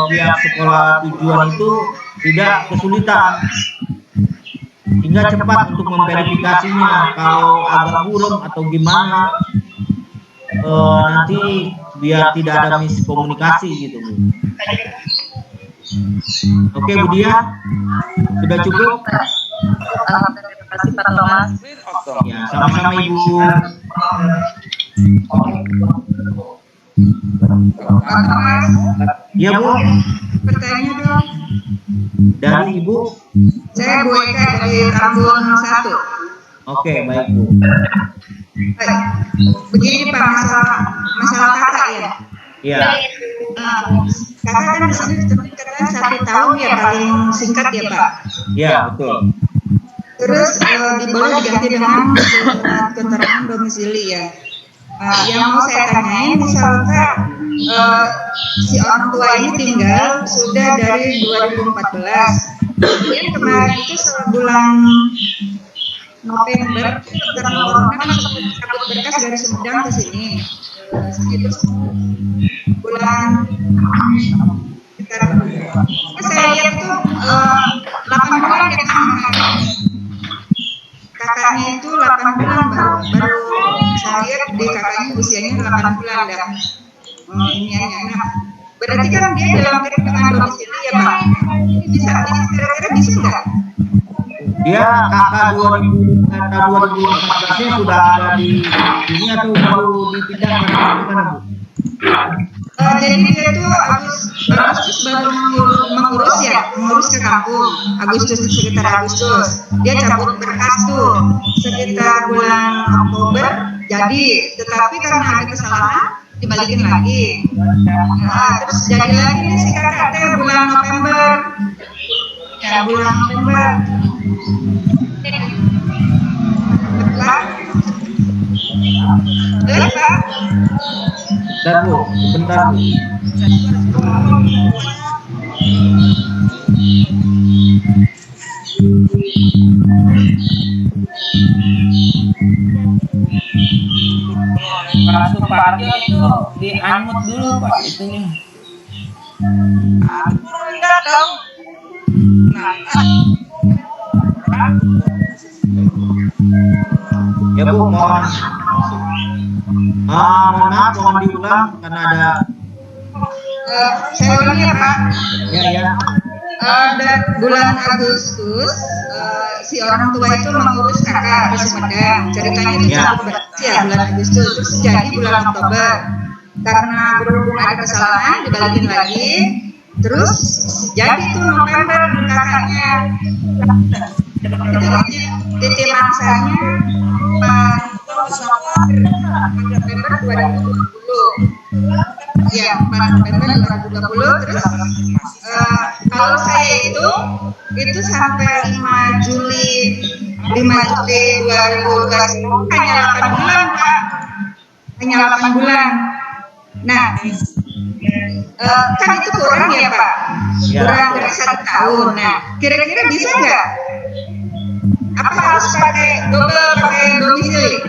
pihak sekolah tujuan itu tidak kesulitan, hingga cepat untuk memverifikasinya. Kalau agak buram atau gimana, nanti biar tidak ada miskomunikasi gitu. Oke, Bu Dia, sudah cukup? Terima kasih Pak Thomas. Ya, sama-sama Ibu. Pak Thomas, Ya Bu, pertanyaan dong. dari Ibu. Saya Bu Eka dari Tambun 1. Oke, baik Bu. Baik. Begini Pak, masalah kakak ya. Ya, Kakak kan di sini ditentukan 1 tahun ya paling singkat ya Pak. ya betul. Terus boleh diganti dengan surat keterangan domisili ya. Yang mau saya tanyain misalkan si orang tua ini tinggal sudah dari 2014. Kemudian kemarin itu bulan November karena corona kan cabut berkas dari Sumedang ke sini. Itu bulan saya lihat itu 8 bulan ya kakaknya itu 8 bulan baru saya lihat di kakaknya usianya 8 bulan dan ini berarti kan dia dalam dengan domisili ya Pak. Ini bisa kira-kira bisa nggak? Dia kakak 2014 nya sudah ada di sini atau baru dipindahkan kemana Bu? Jadi dia tuh Agustus baru mengurus ke kampung. Sekitar Agustus dia cabut berkas tuh sekitar bulan Oktober. Jadi tetapi karena ada kesalahan dibalikin lagi. Terus jadi lagi nih si kakak teh bulan November. Ya bulan November. Pak. Bentar Bu, sebentar Bu. Pak Suparjo itu dianmut dulu Pak itunya. Ya Bu, mohon maaf, mohon diulang karena ada Saya ulangi ya Pak. ya. Dan bulan Agustus si orang tua itu mengurus kakak di Sumedang. Ceritanya itu cabut berkas ya bulan Agustus. Terus jadi bulan Oktober karena berhubung ada kesalahan dibalikin lagi. Terus jadi itu November kakaknya. Itu di tim angsanya November 2020. Ya, November 2020. Terus kalau saya itu sampai 5 Juli 2020 hanya 8 bulan Pak, hanya 8 bulan. Nah, kan itu kurang ya Pak, kurang dari 1 tahun. Nah, kira-kira bisa nggak? Apa harus pakai domisili?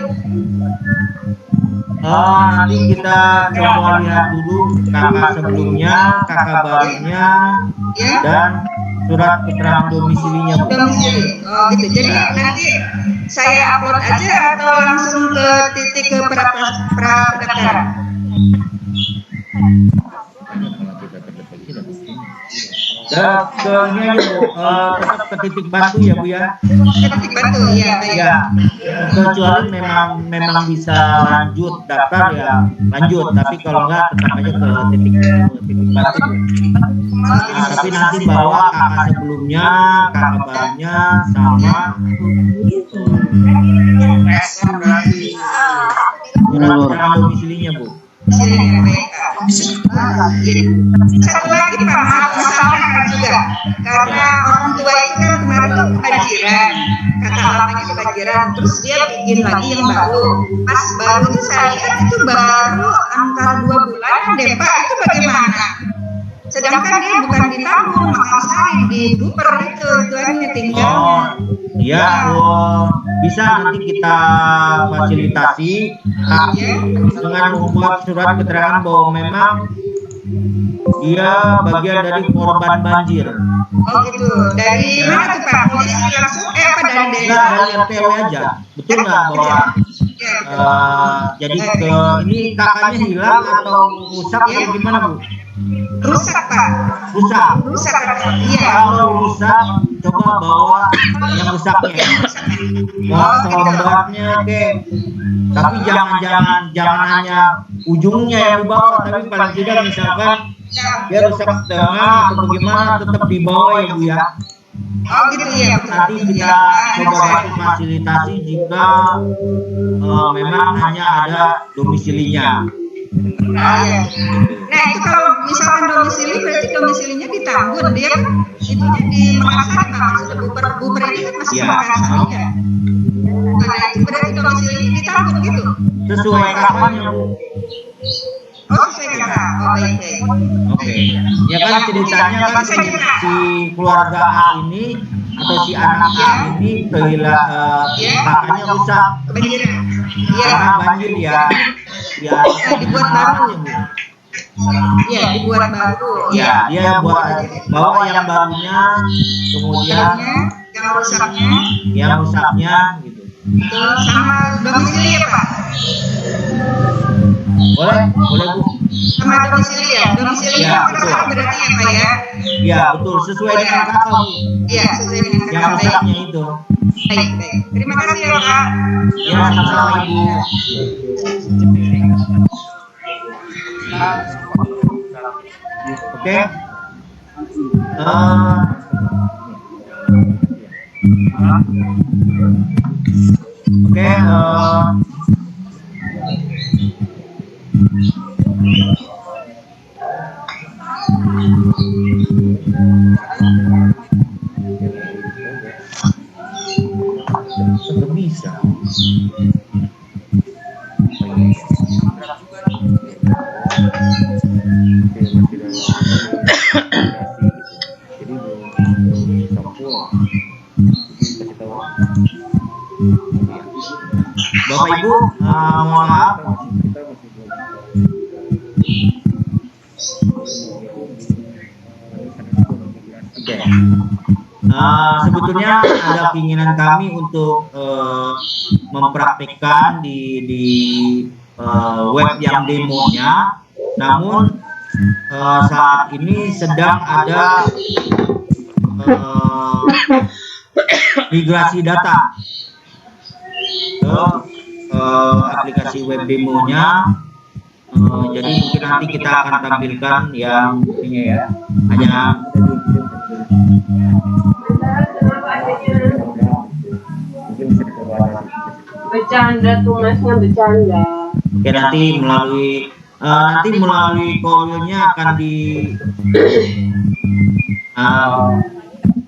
Nanti kita coba lihat dulu kakak sebelumnya, kakak barunya, dan surat keterangan domisilinya Bu. Domisili. Oh gitu. Jadi nanti saya upload aja atau langsung ke titik ke pendaftaran? Dan ini aja Bu, tetap ke titik batu ya Bu ya. Titik batu ya. Ya, kecuali memang bisa lanjut daftar ya lanjut, tapi kalau enggak tetap aja ke titik batu Bu. Tapi nanti bawa kakak sebelumnya, kakak barunya sama surat keterangan domisilinya Bu. Satu lagi Pak, masalahnya juga karena orang tua itu kan kemarin tuh kebanjiran, kata lamanya kebanjiran, terus dia bikin lagi yang baru. Pas baru itu saya lihat itu baru antara 2 bulan deh Pak, itu bagaimana? Sedangkan dia bukan di Tambun, Makassar, di Duper itu hanya tinggalnya. Ya, bisa nanti kita fasilitasi dengan membuat surat keterangan bahwa memang dia bagian dari korban banjir. Oh gitu. Dari mana tuh Pak? Polisi langsung apa dari desa? Enggak, dari RT aja. Betul nggak bahwa jadi ini kakaknya hilang atau rusak atau gimana Bu? Rusak Pak. Rusak. Rusak Kak. Iya. Kalau rusak, coba bawa yang rusaknya. Bawa selombatnya kek. Tapi jangan hanya ujungnya yang dibawa, tapi paling tidak misalkan dia rusak setengah atau bagaimana tetap dibawa ya Bu ya. Oh gitu ya. Nanti kita coba bantu fasilitasi jika memang hanya ada domisilinya. Nah, iya. Nah itu kalau misalkan domisili berarti domisilinya di Tambun, dia kan itunya di Makassar Pak, maksudnya Buber ini kan masih Iya. Makassar ya. Nah itu berarti domisilinya di Tambun gitu. Sesuai kakaknya Bu. Oh sesuai kakak. Oh baik. Oke. Ya kan ceritanya kan si keluarga A ini atau si anak A ini kakaknya rusak Kebanjiran. Iya. karena banjir ya. Ya Dibuat baru. Bu. Iya dibuat baru. Ya, dia bawa yang barunya, kemudian Yang rusaknya gitu. terus sama domisili ya Pak. Boleh Bu. Sama domisili ya. Domisili Iya, itu Makassar betul. berarti ya Pak ya. Ya, betul sesuai dengan kakak Bu. Iya sesuai dengan Yang kakak. Baik. rusaknya itu. Baik. Terima kasih ya Pak. Ya, sama-sama Ibu. Oke. Oke. Nggak bisa. Bapak Ibu, mohon maaf. Oke. Sebetulnya ada keinginan kami untuk mempraktikkan di web yang demonya, namun saat ini sedang ada migrasi data ke aplikasi web demonya. Jadi mungkin nanti kita akan tampilkan yang buktinya ya. Hanya Bercanda tuh masnya bercanda. Oke, nanti melalui call-nya akan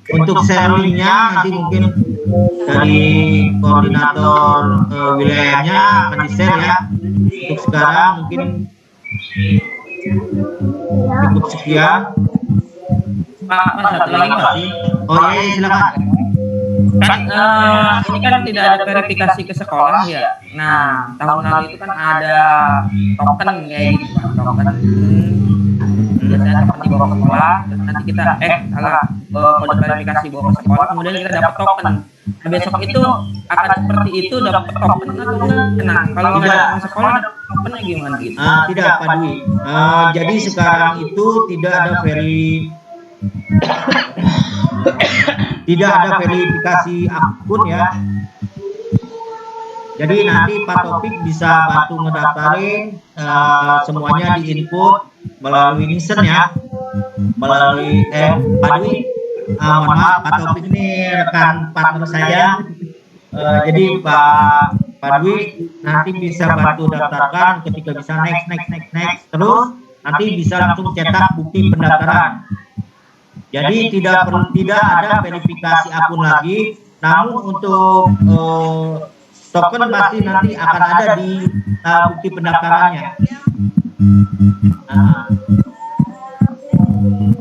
untuk sharingnya nanti mungkin dari koordinator wilayahnya akan di-share ya. Untuk sekarang mungkin cukup sekian. Pak, satu lagi Pak sih. Oh iya, silakan. Kan ini kan tidak ada verifikasi ke sekolah ya. Nah, tahun lalu itu kan ada token kayak gitu Pak, token. Biasanya token dibawa ke sekolah, terus nanti kita kode verifikasi bawa ke sekolah, kemudian kita dapat token. Nah, besok itu akan seperti itu, dapat token atau enggak? Nah, kalau nggak datang ke sekolah dapat tokennya gimana gitu? Tidak Pak Dwi. Jadi sekarang itu tidak ada verifikasi akun ya. Jadi nanti Pak Topik bisa bantu ngedaftarin semuanya di input melalui Nisen ya. Melalui Pak Dwi. Mohon maaf Pak Topik ini rekan partner saya. Jadi Pak Dwi nanti bisa bantu daftarkan ketika bisa next terus nanti bisa langsung cetak bukti pendaftaran. Jadi tidak ada verifikasi akun lagi, namun untuk token pasti nanti akan ada di bukti pendaftarannya.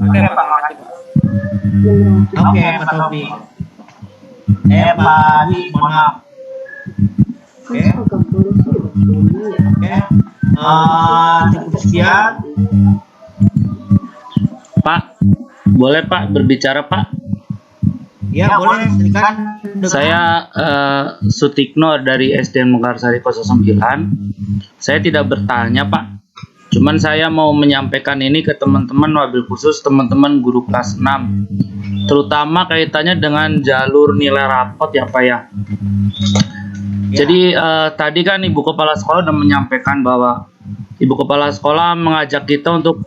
Oke Pak, makasih Pak. Oke Pak Taufik. Pak Dwi, mohon maaf. Oke. Cukup sekian. Pak, boleh Pak berbicara Pak? Ya boleh, silakan. Saya Sutikno dari SDN Mekarsari 09. Saya tidak bertanya Pak, Cuman saya mau menyampaikan ini ke teman-teman, wabil khusus teman-teman guru kelas 6, terutama kaitannya dengan jalur nilai rapot ya Pak ya. Jadi tadi kan Ibu Kepala Sekolah sudah menyampaikan bahwa Ibu Kepala Sekolah mengajak kita untuk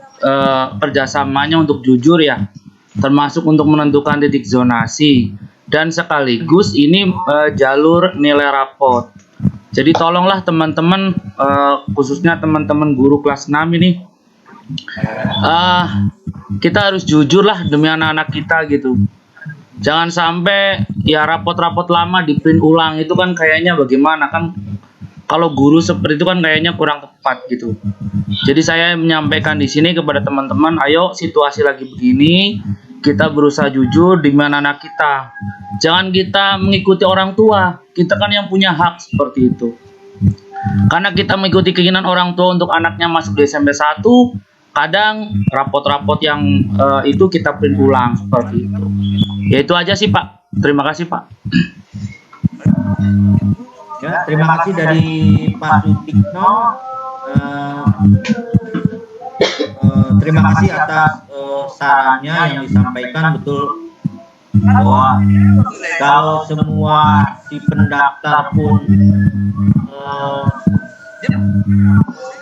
kerjasamanya untuk jujur ya, termasuk untuk menentukan titik zonasi dan sekaligus ini jalur nilai rapot. Jadi tolonglah teman-teman, khususnya teman-teman guru kelas 6 ini, kita harus jujur lah demi anak-anak kita gitu. Jangan sampai ya rapot-rapot lama di print ulang, itu kan kayaknya bagaimana kan, kalau guru seperti itu kan kayaknya kurang tepat gitu. Jadi saya menyampaikan di sini kepada teman-teman, ayo situasi lagi begini, kita berusaha jujur di mana anak kita. Jangan kita mengikuti orang tua, kita kan yang punya hak seperti itu. Karena kita mengikuti keinginan orang tua untuk anaknya masuk di SMP 1, kadang rapot-rapot yang itu kita print ulang seperti itu. Ya itu aja sih Pak. Terima kasih Pak. Ya, terima kasih dari Pak Sutikno. Terima kasih atas sarannya yang disampaikan, betul bahwa kalau semua si pendaftar pun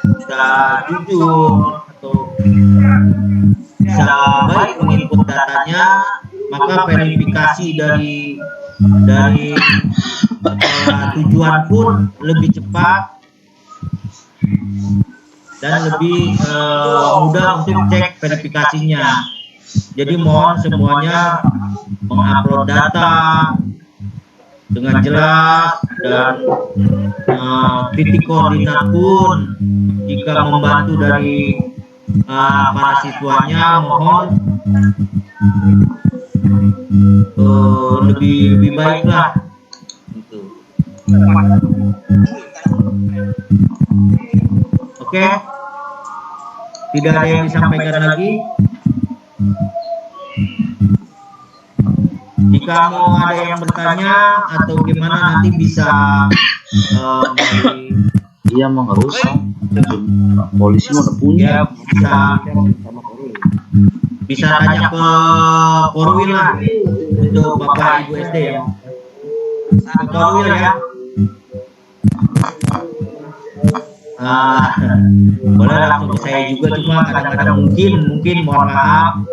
bisa jujur atau bisa baik menginput datanya, maka verifikasi dari tujuan pun lebih cepat dan lebih mudah untuk cek verifikasinya. Jadi mohon semuanya mengupload data dengan jelas, dan titik koordinat pun jika membantu dari para siswanya, mohon lebih baik lah gitu. Oke, tidak ada yang disampaikan lagi. Jika mau ada yang bertanya atau gimana, nanti bisa Iya mah nggak usah. Polisi udah punya. Bisa tanya ke Korwil lah, untuk Bapak Ibu SD ya. Ke Korwil ya. Boleh langsung ke saya juga, cuma kadang-kadang mungkin mohon maaf,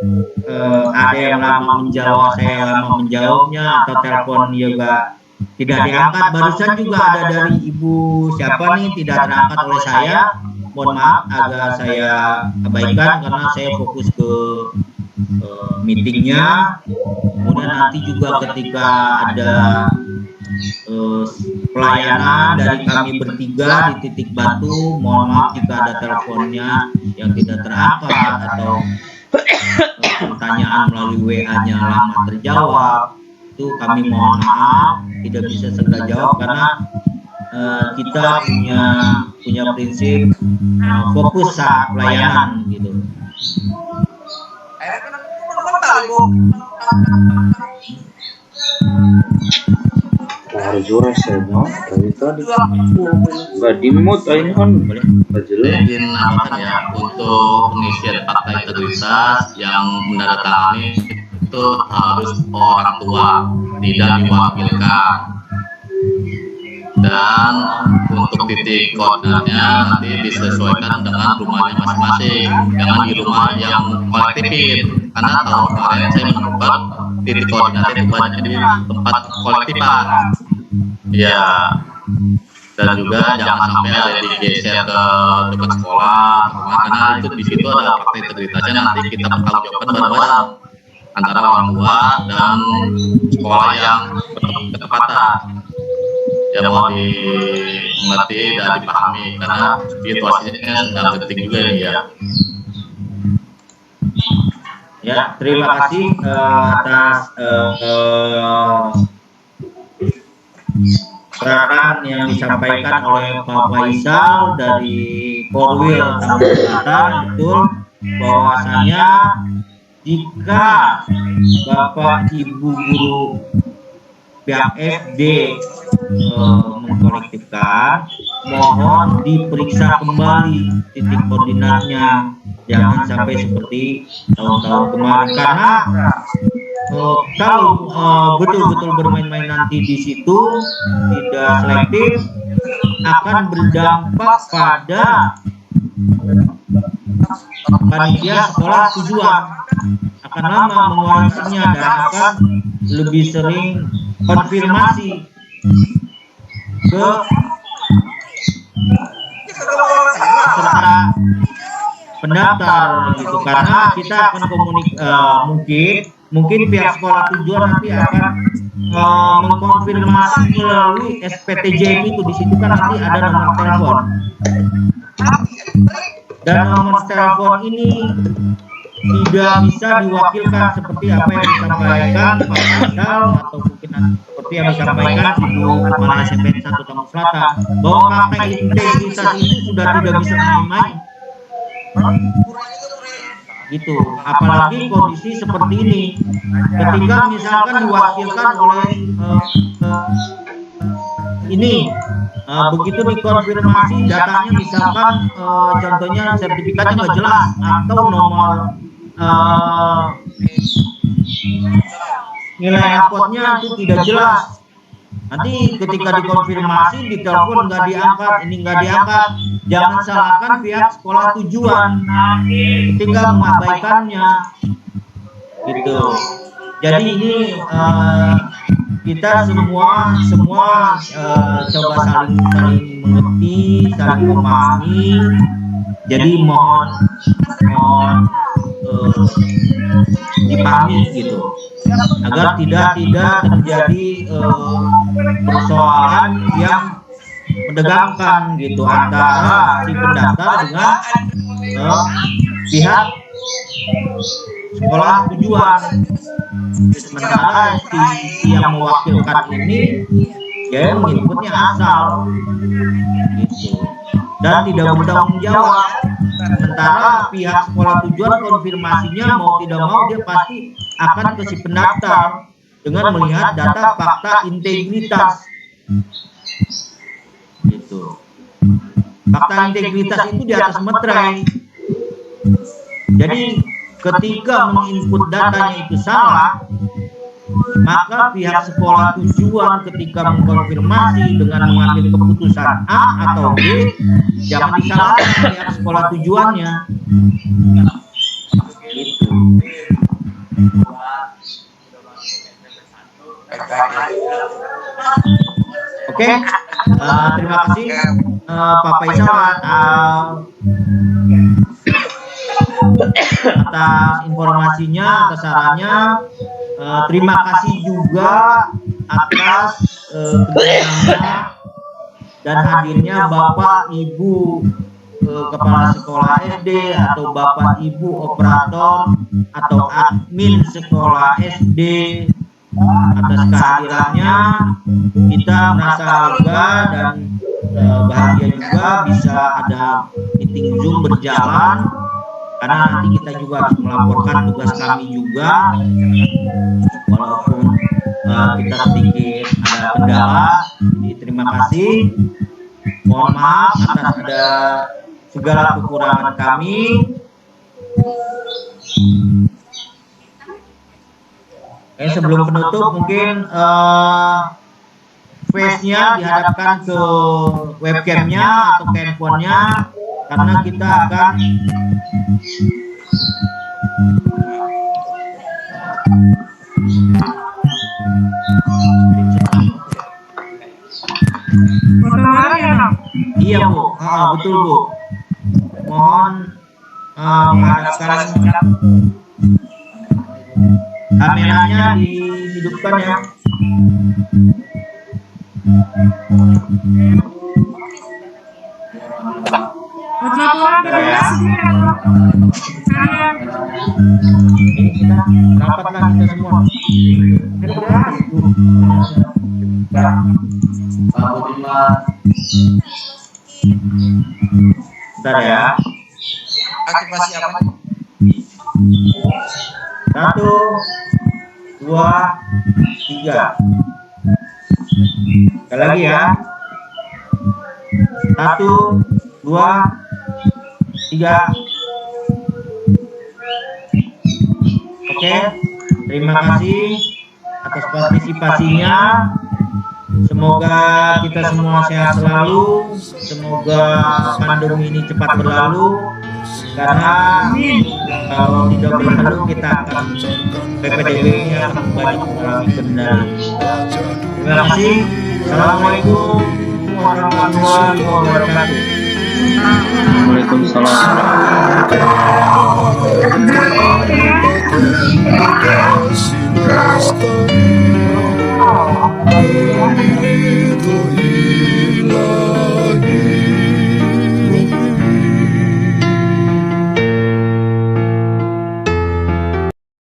ada yang lama menjawab, saya lama menjawabnya, atau telepon juga tidak diangkat. Barusan juga ada dari Ibu siapa nih, tidak terangkat oleh saya. Mohon maaf, agak saya abaikan karena saya fokus ke meetingnya. Kemudian nanti juga ketika ada pelayanan dari kami bertiga di Titik Batu, mohon maaf jika ada teleponnya yang tidak terangkat atau pertanyaan melalui WA-nya lama terjawab, itu kami mohon maaf, tidak bisa segera jawab karena kita punya prinsip fokus saat pelayanan gitu. Harus saya mau dari tadi nggak dimut ini kan boleh izin namakan ya, untuk pengisian fakta integritas yang menandatangani itu harus orang tua, tidak diwakilkan. Dan untuk titik koordinatnya nanti disesuaikan dengan rumahnya masing-masing, jangan di rumah yang kolektifin, karena tahun kemarin saya menemukan titik koordinatnya itu banyak di tempat kolektifan ya. Dan juga jangan sampai ada digeser ke dekat sekolah, karena itu di situ ada fakta integritasnya, nanti kita bertanggungjawabkan bareng-bareng antara orang tua dan sekolah yang bertepatan. Ya mau dimengerti dan dipahami karena situasinya sedang genting juga ini ya. Ya, terima kasih atas saran yang disampaikan oleh Pak Faisal dari Korwil Selatan. Betul bahwasanya jika Bapak Ibu guru pihak SD mengkolektifkan, mohon diperiksa kembali titik koordinatnya, jangan sampai seperti tahun-tahun kemarin, karena kalau betul-betul bermain-main nanti di situ tidak selektif, akan berdampak pada panitia sekolah tujuan, akan lama mengoreksinya dan akan lebih sering konfirmasi ke peserta pendaftar gitu, karena kita akan mungkin pihak sekolah tujuan nanti akan mengkonfirmasi melalui SPTJM itu. Di situ kan nanti ada nomor telepon, dan nomor telepon ini tidak bisa diwakilkan seperti apa yang disampaikan Pak Faisal atau mungkin seperti yang disampaikan Ibu Kepala SMPN 1 Tambun Selatan, bahwa kakak integritas itu sudah tidak bisa main-main gitu, apalagi kondisi seperti ini ketika misalkan diwakilkan oleh ini begitu dikonfirmasi datanya misalkan contohnya sertifikatnya nggak jelas atau nomor nilai rapotnya itu tidak jelas, nanti ketika dikonfirmasi di telepon nggak diangkat, jangan salahkan pihak sekolah tujuan ketika mengabaikannya gitu. Jadi ini kita semua coba saling mengerti, saling memahami. Jadi mohon dipahami gitu, agar tidak terjadi persoalan yang mendegangkan gitu antara si pendaftar dengan pihak sekolah tujuan. Sementara si yang mewakilkan ini dia menginputnya asal gitu dan tidak bertanggung jawab, sementara pihak sekolah tujuan konfirmasinya mau tidak mau dia pasti akan ke si pendaftar dengan melihat data fakta integritas gitu. Fakta integritas itu di atas materai. Jadi ketika menginput datanya itu salah, maka pihak sekolah tujuan ketika mengkonfirmasi dengan mengambil keputusan A atau B, jangan disalahkan pihak sekolah tujuannya gitu. Oke, terima kasih Pak Faisal atas informasinya, atas sarannya. Terima kasih juga atas kedatangannya dan hadirnya Bapak Ibu Kepala Sekolah SD atau Bapak Ibu Operator atau admin sekolah SD. Atas kehadirannya kita merasa lega dan bahagia juga bisa ada meeting Zoom berjalan, karena nanti kita juga harus melaporkan tugas kami juga, walaupun kita sedikit ada kendala. Jadi terima kasih, mohon maaf atas ada segala kekurangan kami. Sebelum penutup mungkin face-nya dihadapkan ke webcam-nya atau ke handphone-nya, karena kita akan iya Bu, betul Bu, mohon menghadapkan kameranya dihidupkan ya. Ini kita rapatlah kita semua. Bentar ya. Aktivasi apa? 1, 2, 3. Sekali lagi ya. 1, 2, 3. Oke, terima kasih atas partisipasinya. Semoga kita semua sehat selalu. Semoga pandemi ini cepat berlalu. Karena kalau tidak berlalu kita akan PPDB-nya akan banyak mengalami kendali. Terima kasih. Assalamualaikum warahmatullahi wabarakatuh. Waalaikumsalam.